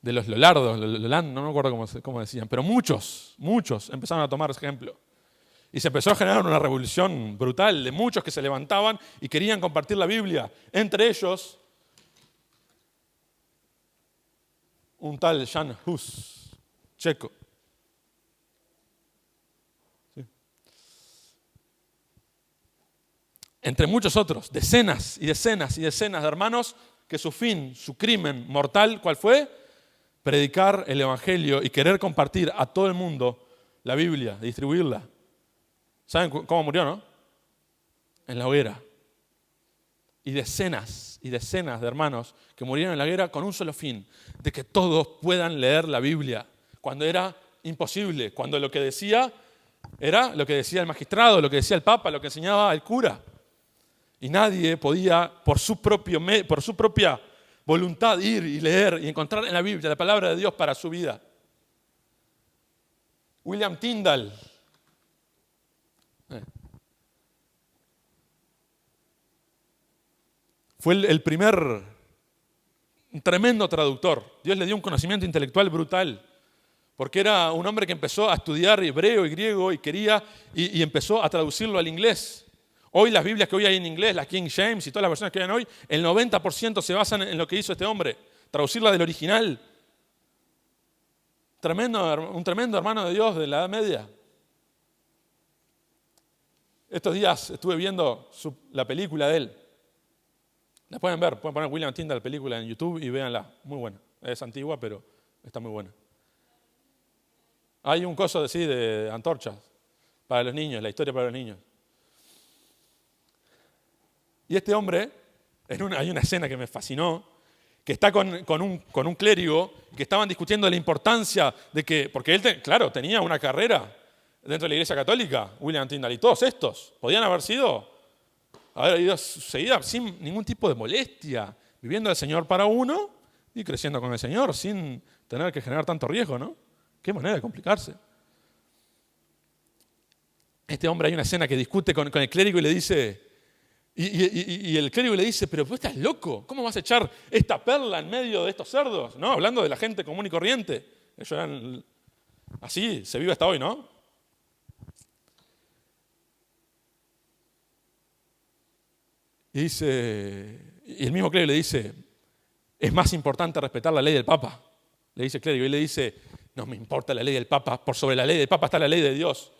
Speaker 1: de los Lolardos, no me acuerdo cómo decían, pero muchos empezaron a tomar ese ejemplo. Y se empezó a generar una revolución brutal de muchos que se levantaban y querían compartir la Biblia. Entre ellos, un tal Jan Hus, checo. Sí. Entre muchos otros, decenas y decenas y decenas de hermanos que su fin, su crimen mortal, ¿cuál fue? Predicar el Evangelio y querer compartir a todo el mundo la Biblia, distribuirla. ¿Saben cómo murió, no? En la hoguera. Y decenas de hermanos que murieron en la hoguera con un solo fin, de que todos puedan leer la Biblia, cuando era imposible, cuando lo que decía era lo que decía el magistrado, lo que decía el Papa, lo que enseñaba el cura. Y nadie podía, por su propia voluntad, ir y leer y encontrar en la Biblia la palabra de Dios para su vida. William Tyndale. Fue un tremendo traductor. Dios le dio un conocimiento intelectual brutal, porque era un hombre que empezó a estudiar hebreo y griego y empezó a traducirlo al inglés. Hoy las Biblias que hoy hay en inglés, las King James y todas las versiones que hay hoy, el 90% se basan en lo que hizo este hombre, traducirla del original. Un tremendo hermano de Dios de la Edad Media. Estos días estuve viendo la película de él. La pueden ver, pueden poner William Tyndale la película en YouTube y véanla. Muy buena. Es antigua, pero está muy buena. Hay un coso de antorchas para los niños, la historia para los niños. Y este hombre, hay una escena que me fascinó, que está con un clérigo, que estaban discutiendo la importancia de que, porque él, claro, tenía una carrera dentro de la Iglesia Católica, William Tyndale, y todos estos podían haber ido seguida sin ningún tipo de molestia, viviendo el Señor para uno y creciendo con el Señor sin tener que generar tanto riesgo, ¿no? Qué manera de complicarse. Este hombre, hay una escena que discute con el clérigo y le dice, y el clérigo le dice, pero tú estás loco, ¿cómo vas a echar esta perla en medio de estos cerdos? ¿No? Hablando de la gente común y corriente. Ellos eran así, se vive hasta hoy, ¿no? Y el mismo clérigo le dice, es más importante respetar la ley del Papa. Le dice el clérigo, y le dice, no me importa la ley del Papa, por sobre la ley del Papa está la ley de Dios.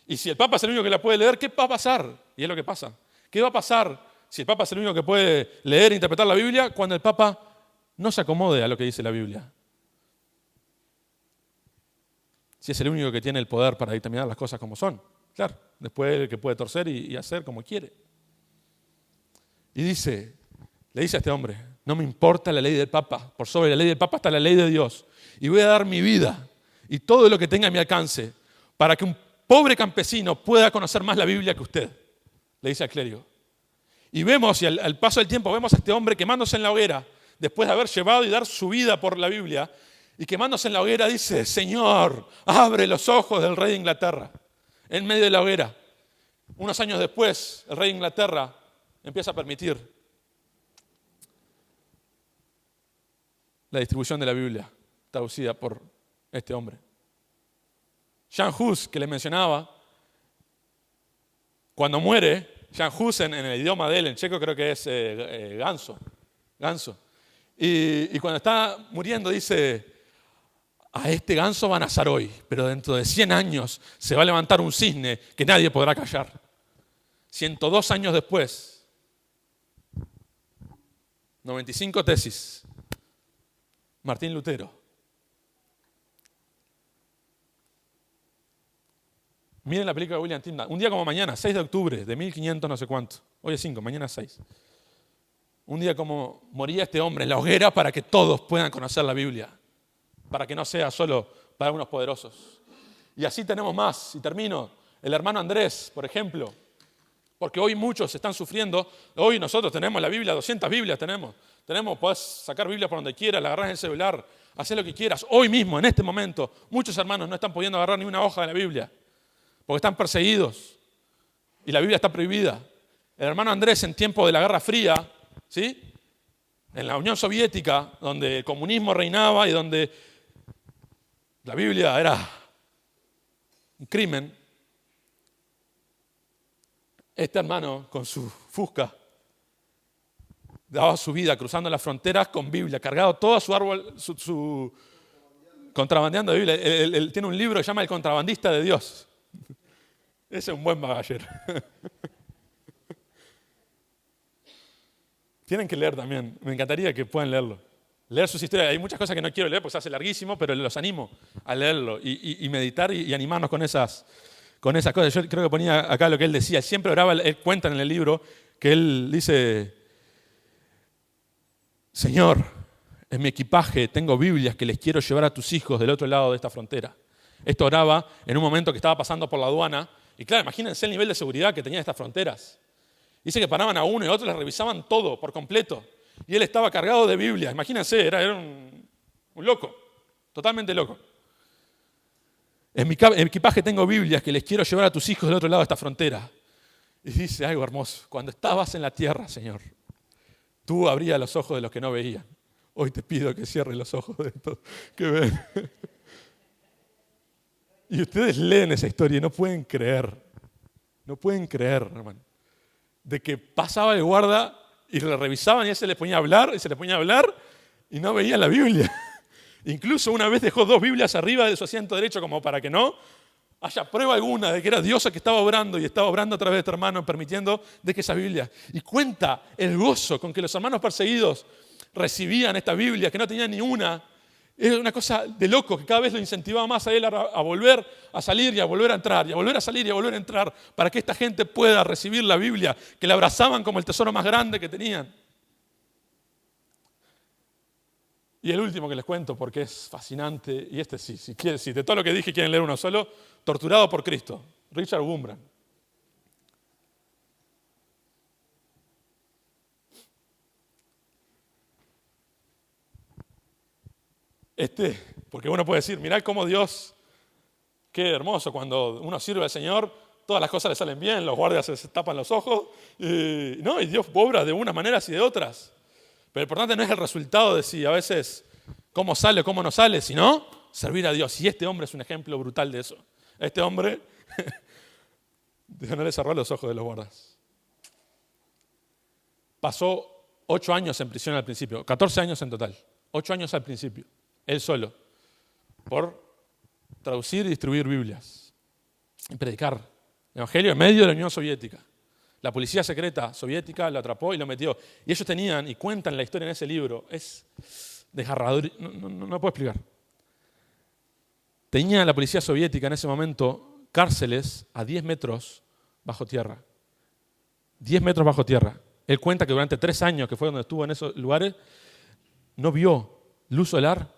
Speaker 1: Y si el Papa es el único que la puede leer, ¿qué va a pasar? Y es lo que pasa. ¿Qué va a pasar si el Papa es el único que puede leer e interpretar la Biblia cuando el Papa no se acomode a lo que dice la Biblia? si es el único que tiene el poder para determinar las cosas como son. Claro, después el que puede torcer y hacer como quiere. Y le dice a este hombre, no me importa la ley del Papa, por sobre la ley del Papa está la ley de Dios. Y voy a dar mi vida y todo lo que tenga a mi alcance para que un pobre campesino pueda conocer más la Biblia que usted, le dice al clérigo. Y vemos, y al paso del tiempo, vemos a este hombre quemándose en la hoguera, después de haber llevado y dar su vida por la Biblia, y quemándose en la hoguera dice, Señor, abre los ojos del rey de Inglaterra, en medio de la hoguera. Unos años después, el rey de Inglaterra empieza a permitir la distribución de la Biblia, traducida por este hombre. Jan Hus, que le mencionaba, cuando muere, Jan Hus en el idioma de él, en checo creo que es ganso. Y cuando está muriendo dice, a este ganso van a azar hoy, pero dentro de 100 años se va a levantar un cisne que nadie podrá callar. 102 años después, 95 tesis, Martín Lutero. Miren la película de William Tyndale. Un día como mañana, 6 de octubre de 1500 no sé cuánto. Hoy es 5, mañana es 6. Un día como moría este hombre en la hoguera para que todos puedan conocer la Biblia. Para que no sea solo para unos poderosos. Y así tenemos más. Y termino. El hermano Andrés, por ejemplo. Porque hoy muchos están sufriendo. Hoy nosotros tenemos la Biblia, 200 Biblias tenemos. Podés sacar Biblia por donde quieras, la agarrás en el celular, hacer lo que quieras. Hoy mismo, en este momento, muchos hermanos no están pudiendo agarrar ni una hoja de la Biblia. Porque están perseguidos. Y la Biblia está prohibida. El hermano Andrés, en tiempo de la Guerra Fría, ¿sí?, en la Unión Soviética, donde el comunismo reinaba y donde la Biblia era un crimen, este hermano con su Fusca daba su vida cruzando las fronteras con Biblia, cargado todo su árbol, su contrabandeando de Biblia. Él tiene un libro que se llama El contrabandista de Dios. Ese es un buen bagallero. Tienen que leer también. Me encantaría que puedan leerlo. Leer sus historias. Hay muchas cosas que no quiero leer porque se hace larguísimo, pero los animo a leerlo y meditar y animarnos con esas cosas. Yo creo que ponía acá lo que él decía. Él siempre oraba, él cuenta en el libro que él dice, Señor, en mi equipaje tengo Biblias que les quiero llevar a tus hijos del otro lado de esta frontera. Esto oraba en un momento que estaba pasando por la aduana. Y claro, imagínense el nivel de seguridad que tenían estas fronteras. Dice que paraban a uno y a otro, les revisaban todo por completo. Y él estaba cargado de Biblia. Imagínense, era un loco, totalmente loco. En mi equipaje tengo Biblias que les quiero llevar a tus hijos del otro lado de esta frontera. Y dice algo hermoso. Cuando estabas en la tierra, Señor, tú abrías los ojos de los que no veían. Hoy te pido que cierres los ojos de estos que ven. Y ustedes leen esa historia y no pueden creer, hermano, de que pasaba el guarda y le revisaban y él se les ponía a hablar y no veían la Biblia. Incluso una vez dejó 2 Biblias arriba de su asiento derecho como para que no haya prueba alguna de que era Dios el que estaba obrando y estaba obrando a través de este hermano, permitiendo de que esa Biblia. Y cuenta el gozo con que los hermanos perseguidos recibían esta Biblia, que no tenían ni una. Era una cosa de loco que cada vez lo incentivaba más a él a volver a salir y a volver a entrar, y a volver a salir y a volver a entrar, para que esta gente pueda recibir la Biblia, que la abrazaban como el tesoro más grande que tenían. Y el último que les cuento, porque es fascinante, y este sí, si de todo lo que dije quieren leer uno solo, Torturado por Cristo, Richard Wurmbrand. Porque uno puede decir, mirá cómo Dios, qué hermoso, cuando uno sirve al Señor, todas las cosas le salen bien, los guardias se tapan los ojos, y Dios obra de unas maneras y de otras. Pero lo importante no es el resultado de si a veces cómo sale o cómo no sale, sino servir a Dios. Y este hombre es un ejemplo brutal de eso. Este hombre, Dios no le cerró los ojos de los guardas. Pasó 8 años en prisión al principio, 14 años en total, 8 años al principio. Él solo, por traducir y distribuir Biblias y predicar el Evangelio en medio de la Unión Soviética. La policía secreta soviética lo atrapó y lo metió. Y ellos tenían, y cuentan la historia en ese libro, es desgarrador, no puedo explicar. Tenía la policía soviética en ese momento cárceles a 10 metros bajo tierra. 10 metros bajo tierra. Él cuenta que durante 3 años que fue donde estuvo en esos lugares, no vio luz solar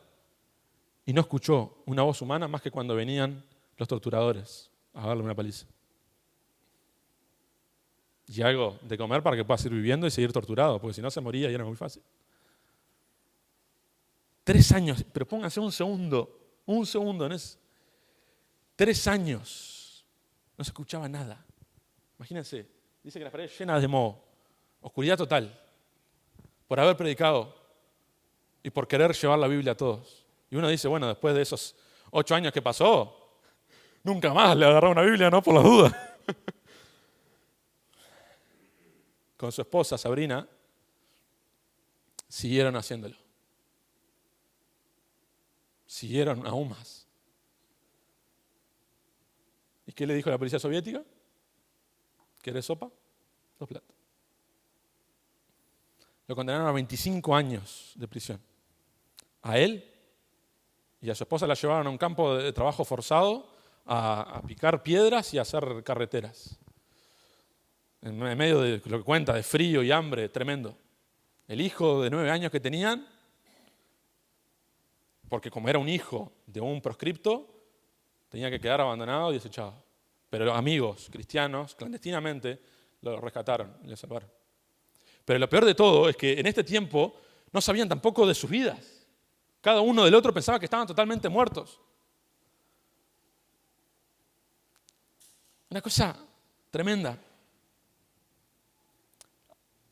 Speaker 1: y no escuchó una voz humana más que cuando venían los torturadores a darle una paliza. Y algo de comer para que pueda seguir viviendo y seguir torturado, porque si no se moría y era muy fácil. 3 años, pero pónganse un segundo en eso. 3 años, no se escuchaba nada. Imagínense, dice que las paredes llenas de moho, oscuridad total, por haber predicado y por querer llevar la Biblia a todos. Y uno dice, bueno, después de esos 8 años que pasó, nunca más le agarró una Biblia, ¿no? Por las dudas. Con su esposa, Sabrina, siguieron haciéndolo. Siguieron aún más. ¿Y qué le dijo la policía soviética? ¿Querés sopa? 2 platos. Lo condenaron a 25 años de prisión. A él y a su esposa la llevaron a un campo de trabajo forzado a picar piedras y a hacer carreteras. En medio de lo que cuenta, de frío y hambre, tremendo. El hijo de 9 años que tenían, porque como era un hijo de un proscripto, tenía que quedar abandonado y desechado. Pero los amigos cristianos, clandestinamente, lo rescataron y lo salvaron. Pero lo peor de todo es que en este tiempo no sabían tampoco de sus vidas. Cada uno del otro pensaba que estaban totalmente muertos. Una cosa tremenda.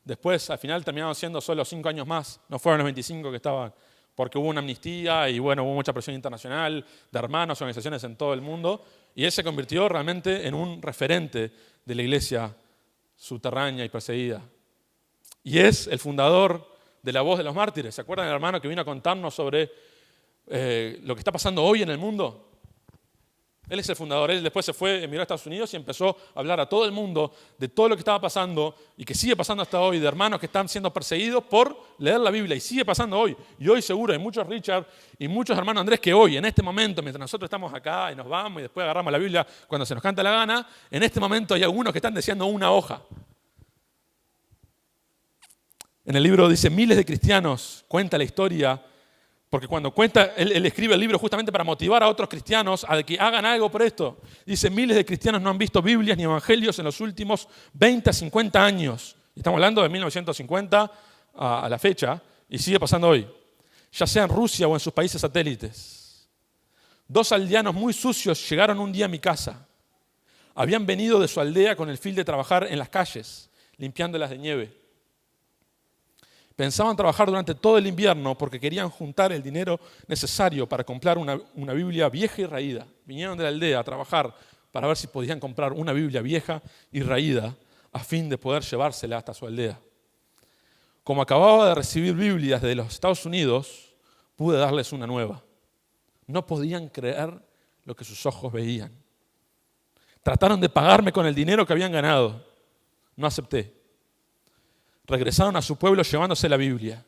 Speaker 1: Después, al final, terminaron siendo solo 5 años más. No fueron los 25 que estaban, porque hubo una amnistía y bueno, hubo mucha presión internacional de hermanos, organizaciones en todo el mundo. Y él se convirtió realmente en un referente de la iglesia subterránea y perseguida. Y es el fundador de La Voz de los Mártires. ¿Se acuerdan del hermano que vino a contarnos sobre lo que está pasando hoy en el mundo? Él es el fundador. Él después se fue, emigró a Estados Unidos y empezó a hablar a todo el mundo de todo lo que estaba pasando y que sigue pasando hasta hoy, de hermanos que están siendo perseguidos por leer la Biblia. Y sigue pasando hoy. Y hoy seguro hay muchos Richard y muchos hermanos Andrés que hoy, en este momento, mientras nosotros estamos acá y nos vamos y después agarramos la Biblia cuando se nos canta la gana, en este momento hay algunos que están deseando una hoja. En el libro dice, miles de cristianos, cuenta la historia, porque cuando cuenta, él escribe el libro justamente para motivar a otros cristianos a que hagan algo por esto. Dice, miles de cristianos no han visto Biblias ni evangelios en los últimos 20 a 50 años. Estamos hablando de 1950 a la fecha, y sigue pasando hoy. Ya sea en Rusia o en sus países satélites. 2 aldeanos muy sucios llegaron un día a mi casa. Habían venido de su aldea con el fin de trabajar en las calles, limpiándolas de nieve. Pensaban trabajar durante todo el invierno porque querían juntar el dinero necesario para comprar una Biblia vieja y raída. Vinieron de la aldea a trabajar para ver si podían comprar una Biblia vieja y raída a fin de poder llevársela hasta su aldea. Como acababa de recibir Biblias de los Estados Unidos, pude darles una nueva. No podían creer lo que sus ojos veían. Trataron de pagarme con el dinero que habían ganado. No acepté. Regresaron a su pueblo llevándose la Biblia.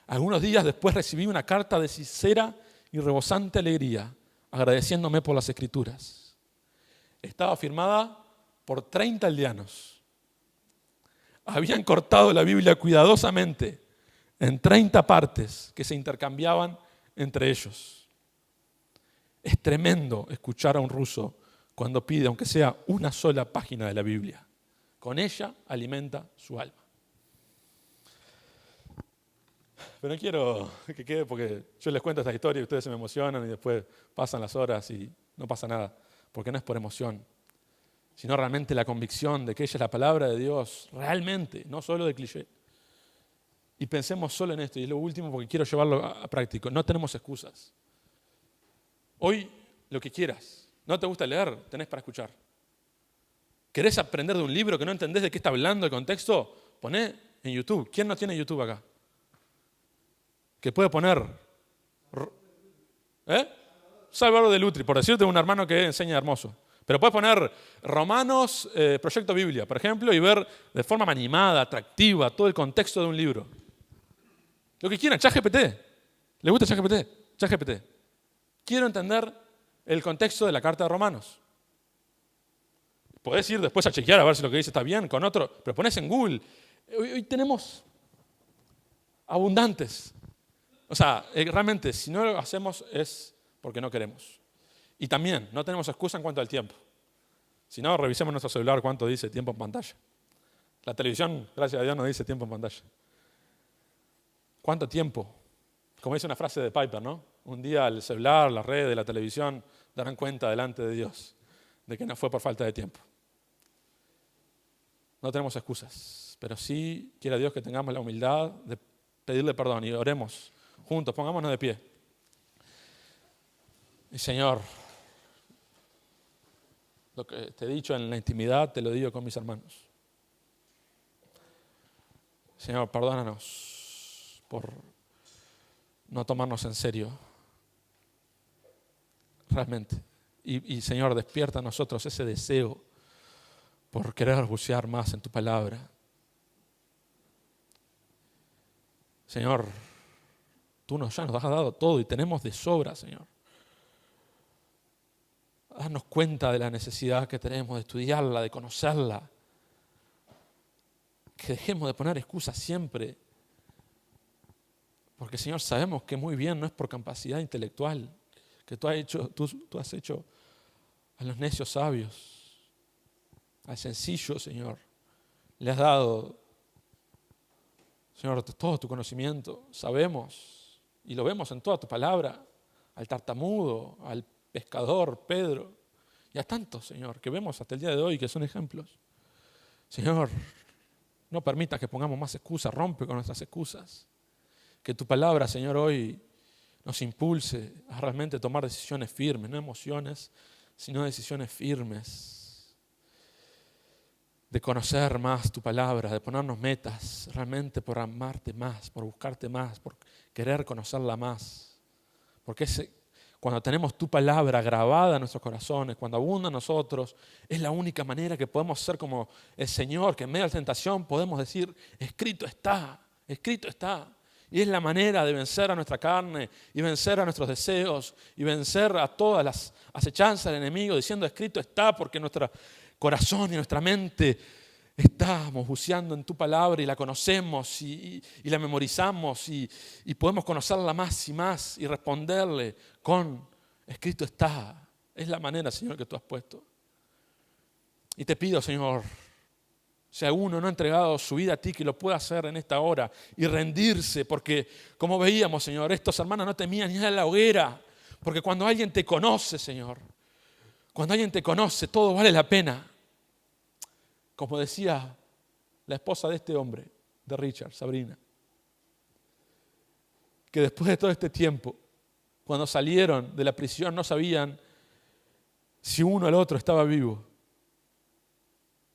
Speaker 1: Algunos días después recibí una carta de sincera y rebosante alegría, agradeciéndome por las Escrituras. Estaba firmada por 30 aldeanos. Habían cortado la Biblia cuidadosamente en 30 partes que se intercambiaban entre ellos. Es tremendo escuchar a un ruso cuando pide, aunque sea una sola página de la Biblia. Con ella alimenta su alma. Pero no quiero que quede porque yo les cuento esta historia y ustedes se me emocionan y después pasan las horas y no pasa nada. Porque no es por emoción, sino realmente la convicción de que ella es la palabra de Dios, realmente, no solo de cliché. Y pensemos solo en esto, y es lo último porque quiero llevarlo a práctico. No tenemos excusas. Hoy, lo que quieras. ¿No te gusta leer? Tenés para escuchar. ¿Querés aprender de un libro que no entendés de qué está hablando el contexto? Poné en YouTube. ¿Quién no tiene YouTube acá? Que puede poner... Salvador de Lutri, por decirte un hermano que enseña hermoso. Pero puedes poner Romanos, Proyecto Biblia, por ejemplo, y ver de forma animada, atractiva, todo el contexto de un libro. Lo que quieran, ChatGPT. ¿Le gusta ChatGPT? ChatGPT. Quiero entender el contexto de la carta de Romanos. Podés ir después a chequear a ver si lo que dice está bien con otro, pero ponés en Google. Hoy tenemos abundantes. O sea, realmente, si no lo hacemos es porque no queremos. Y también, no tenemos excusa en cuanto al tiempo. Si no, revisemos nuestro celular cuánto dice tiempo en pantalla. La televisión, gracias a Dios, no dice tiempo en pantalla. ¿Cuánto tiempo? Como dice una frase de Piper, ¿no? Un día el celular, las redes, la televisión darán cuenta delante de Dios de que no fue por falta de tiempo. No tenemos excusas, pero sí quiere Dios que tengamos la humildad de pedirle perdón y oremos juntos, pongámonos de pie. Y Señor, lo que te he dicho en la intimidad te lo digo con mis hermanos. Señor, perdónanos por no tomarnos en serio, realmente. Y Señor, despierta a nosotros ese deseo por querer bucear más en tu palabra. Señor, tú ya nos has dado todo y tenemos de sobra, Señor. Haznos cuenta de la necesidad que tenemos de estudiarla, de conocerla. Que dejemos de poner excusas siempre. Porque, Señor, sabemos que muy bien no es por capacidad intelectual que tú has hecho a los necios sabios, al sencillo, Señor. Le has dado, Señor, todo tu conocimiento. Sabemos y lo vemos en toda tu palabra, al tartamudo, al pescador, Pedro, y a tantos, Señor, que vemos hasta el día de hoy que son ejemplos. Señor, no permitas que pongamos más excusas, rompe con nuestras excusas. Que tu palabra, Señor, hoy nos impulse a realmente tomar decisiones firmes, no emociones, sino decisiones firmes. De conocer más tu palabra, de ponernos metas, realmente por amarte más, por buscarte más, por querer conocerla más. Porque cuando tenemos tu palabra grabada en nuestros corazones, cuando abunda en nosotros, es la única manera que podemos ser como el Señor, que en medio de la tentación podemos decir, escrito está, escrito está. Y es la manera de vencer a nuestra carne y vencer a nuestros deseos y vencer a todas las acechanzas del enemigo diciendo escrito está, porque nuestro corazón y nuestra mente estamos buceando en tu palabra y la conocemos y la memorizamos y podemos conocerla más y más y responderle con escrito está. Es la manera, Señor, que tú has puesto. Y te pido, Señor, si alguno no ha entregado su vida a ti, que lo pueda hacer en esta hora y rendirse, porque como veíamos, Señor, estos hermanos no temían ni a la hoguera, porque cuando alguien te conoce, Señor, cuando alguien te conoce, todo vale la pena. Como decía la esposa de este hombre, de Richard, Sabrina, que después de todo este tiempo, cuando salieron de la prisión, no sabían si uno o el otro estaba vivo.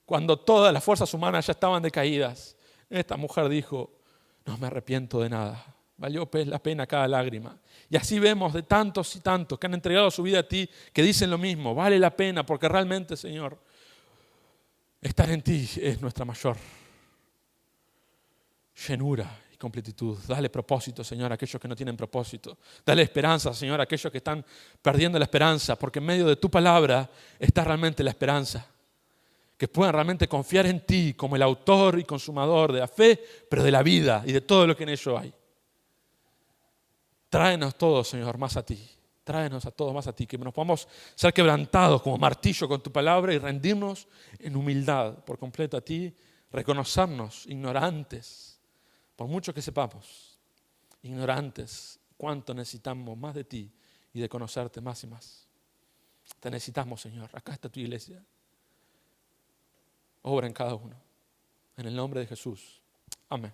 Speaker 1: Cuando todas las fuerzas humanas ya estaban decaídas, esta mujer dijo, no me arrepiento de nada, valió la pena cada lágrima. Y así vemos de tantos y tantos que han entregado su vida a ti, que dicen lo mismo, vale la pena, porque realmente, Señor, estar en ti es nuestra mayor llenura y completitud. Dale propósito, Señor, a aquellos que no tienen propósito. Dale esperanza, Señor, a aquellos que están perdiendo la esperanza, porque en medio de tu palabra está realmente la esperanza. Que puedan realmente confiar en ti como el autor y consumador de la fe, pero de la vida y de todo lo que en ello hay. Tráenos todos, Señor, más a ti. Tráenos a todos más a ti, que nos podamos ser quebrantados como martillo con tu palabra y rendirnos en humildad por completo a ti, reconocernos ignorantes, por mucho que sepamos, ignorantes, cuánto necesitamos más de ti y de conocerte más y más. Te necesitamos, Señor. Acá está tu iglesia. Obra en cada uno. En el nombre de Jesús. Amén.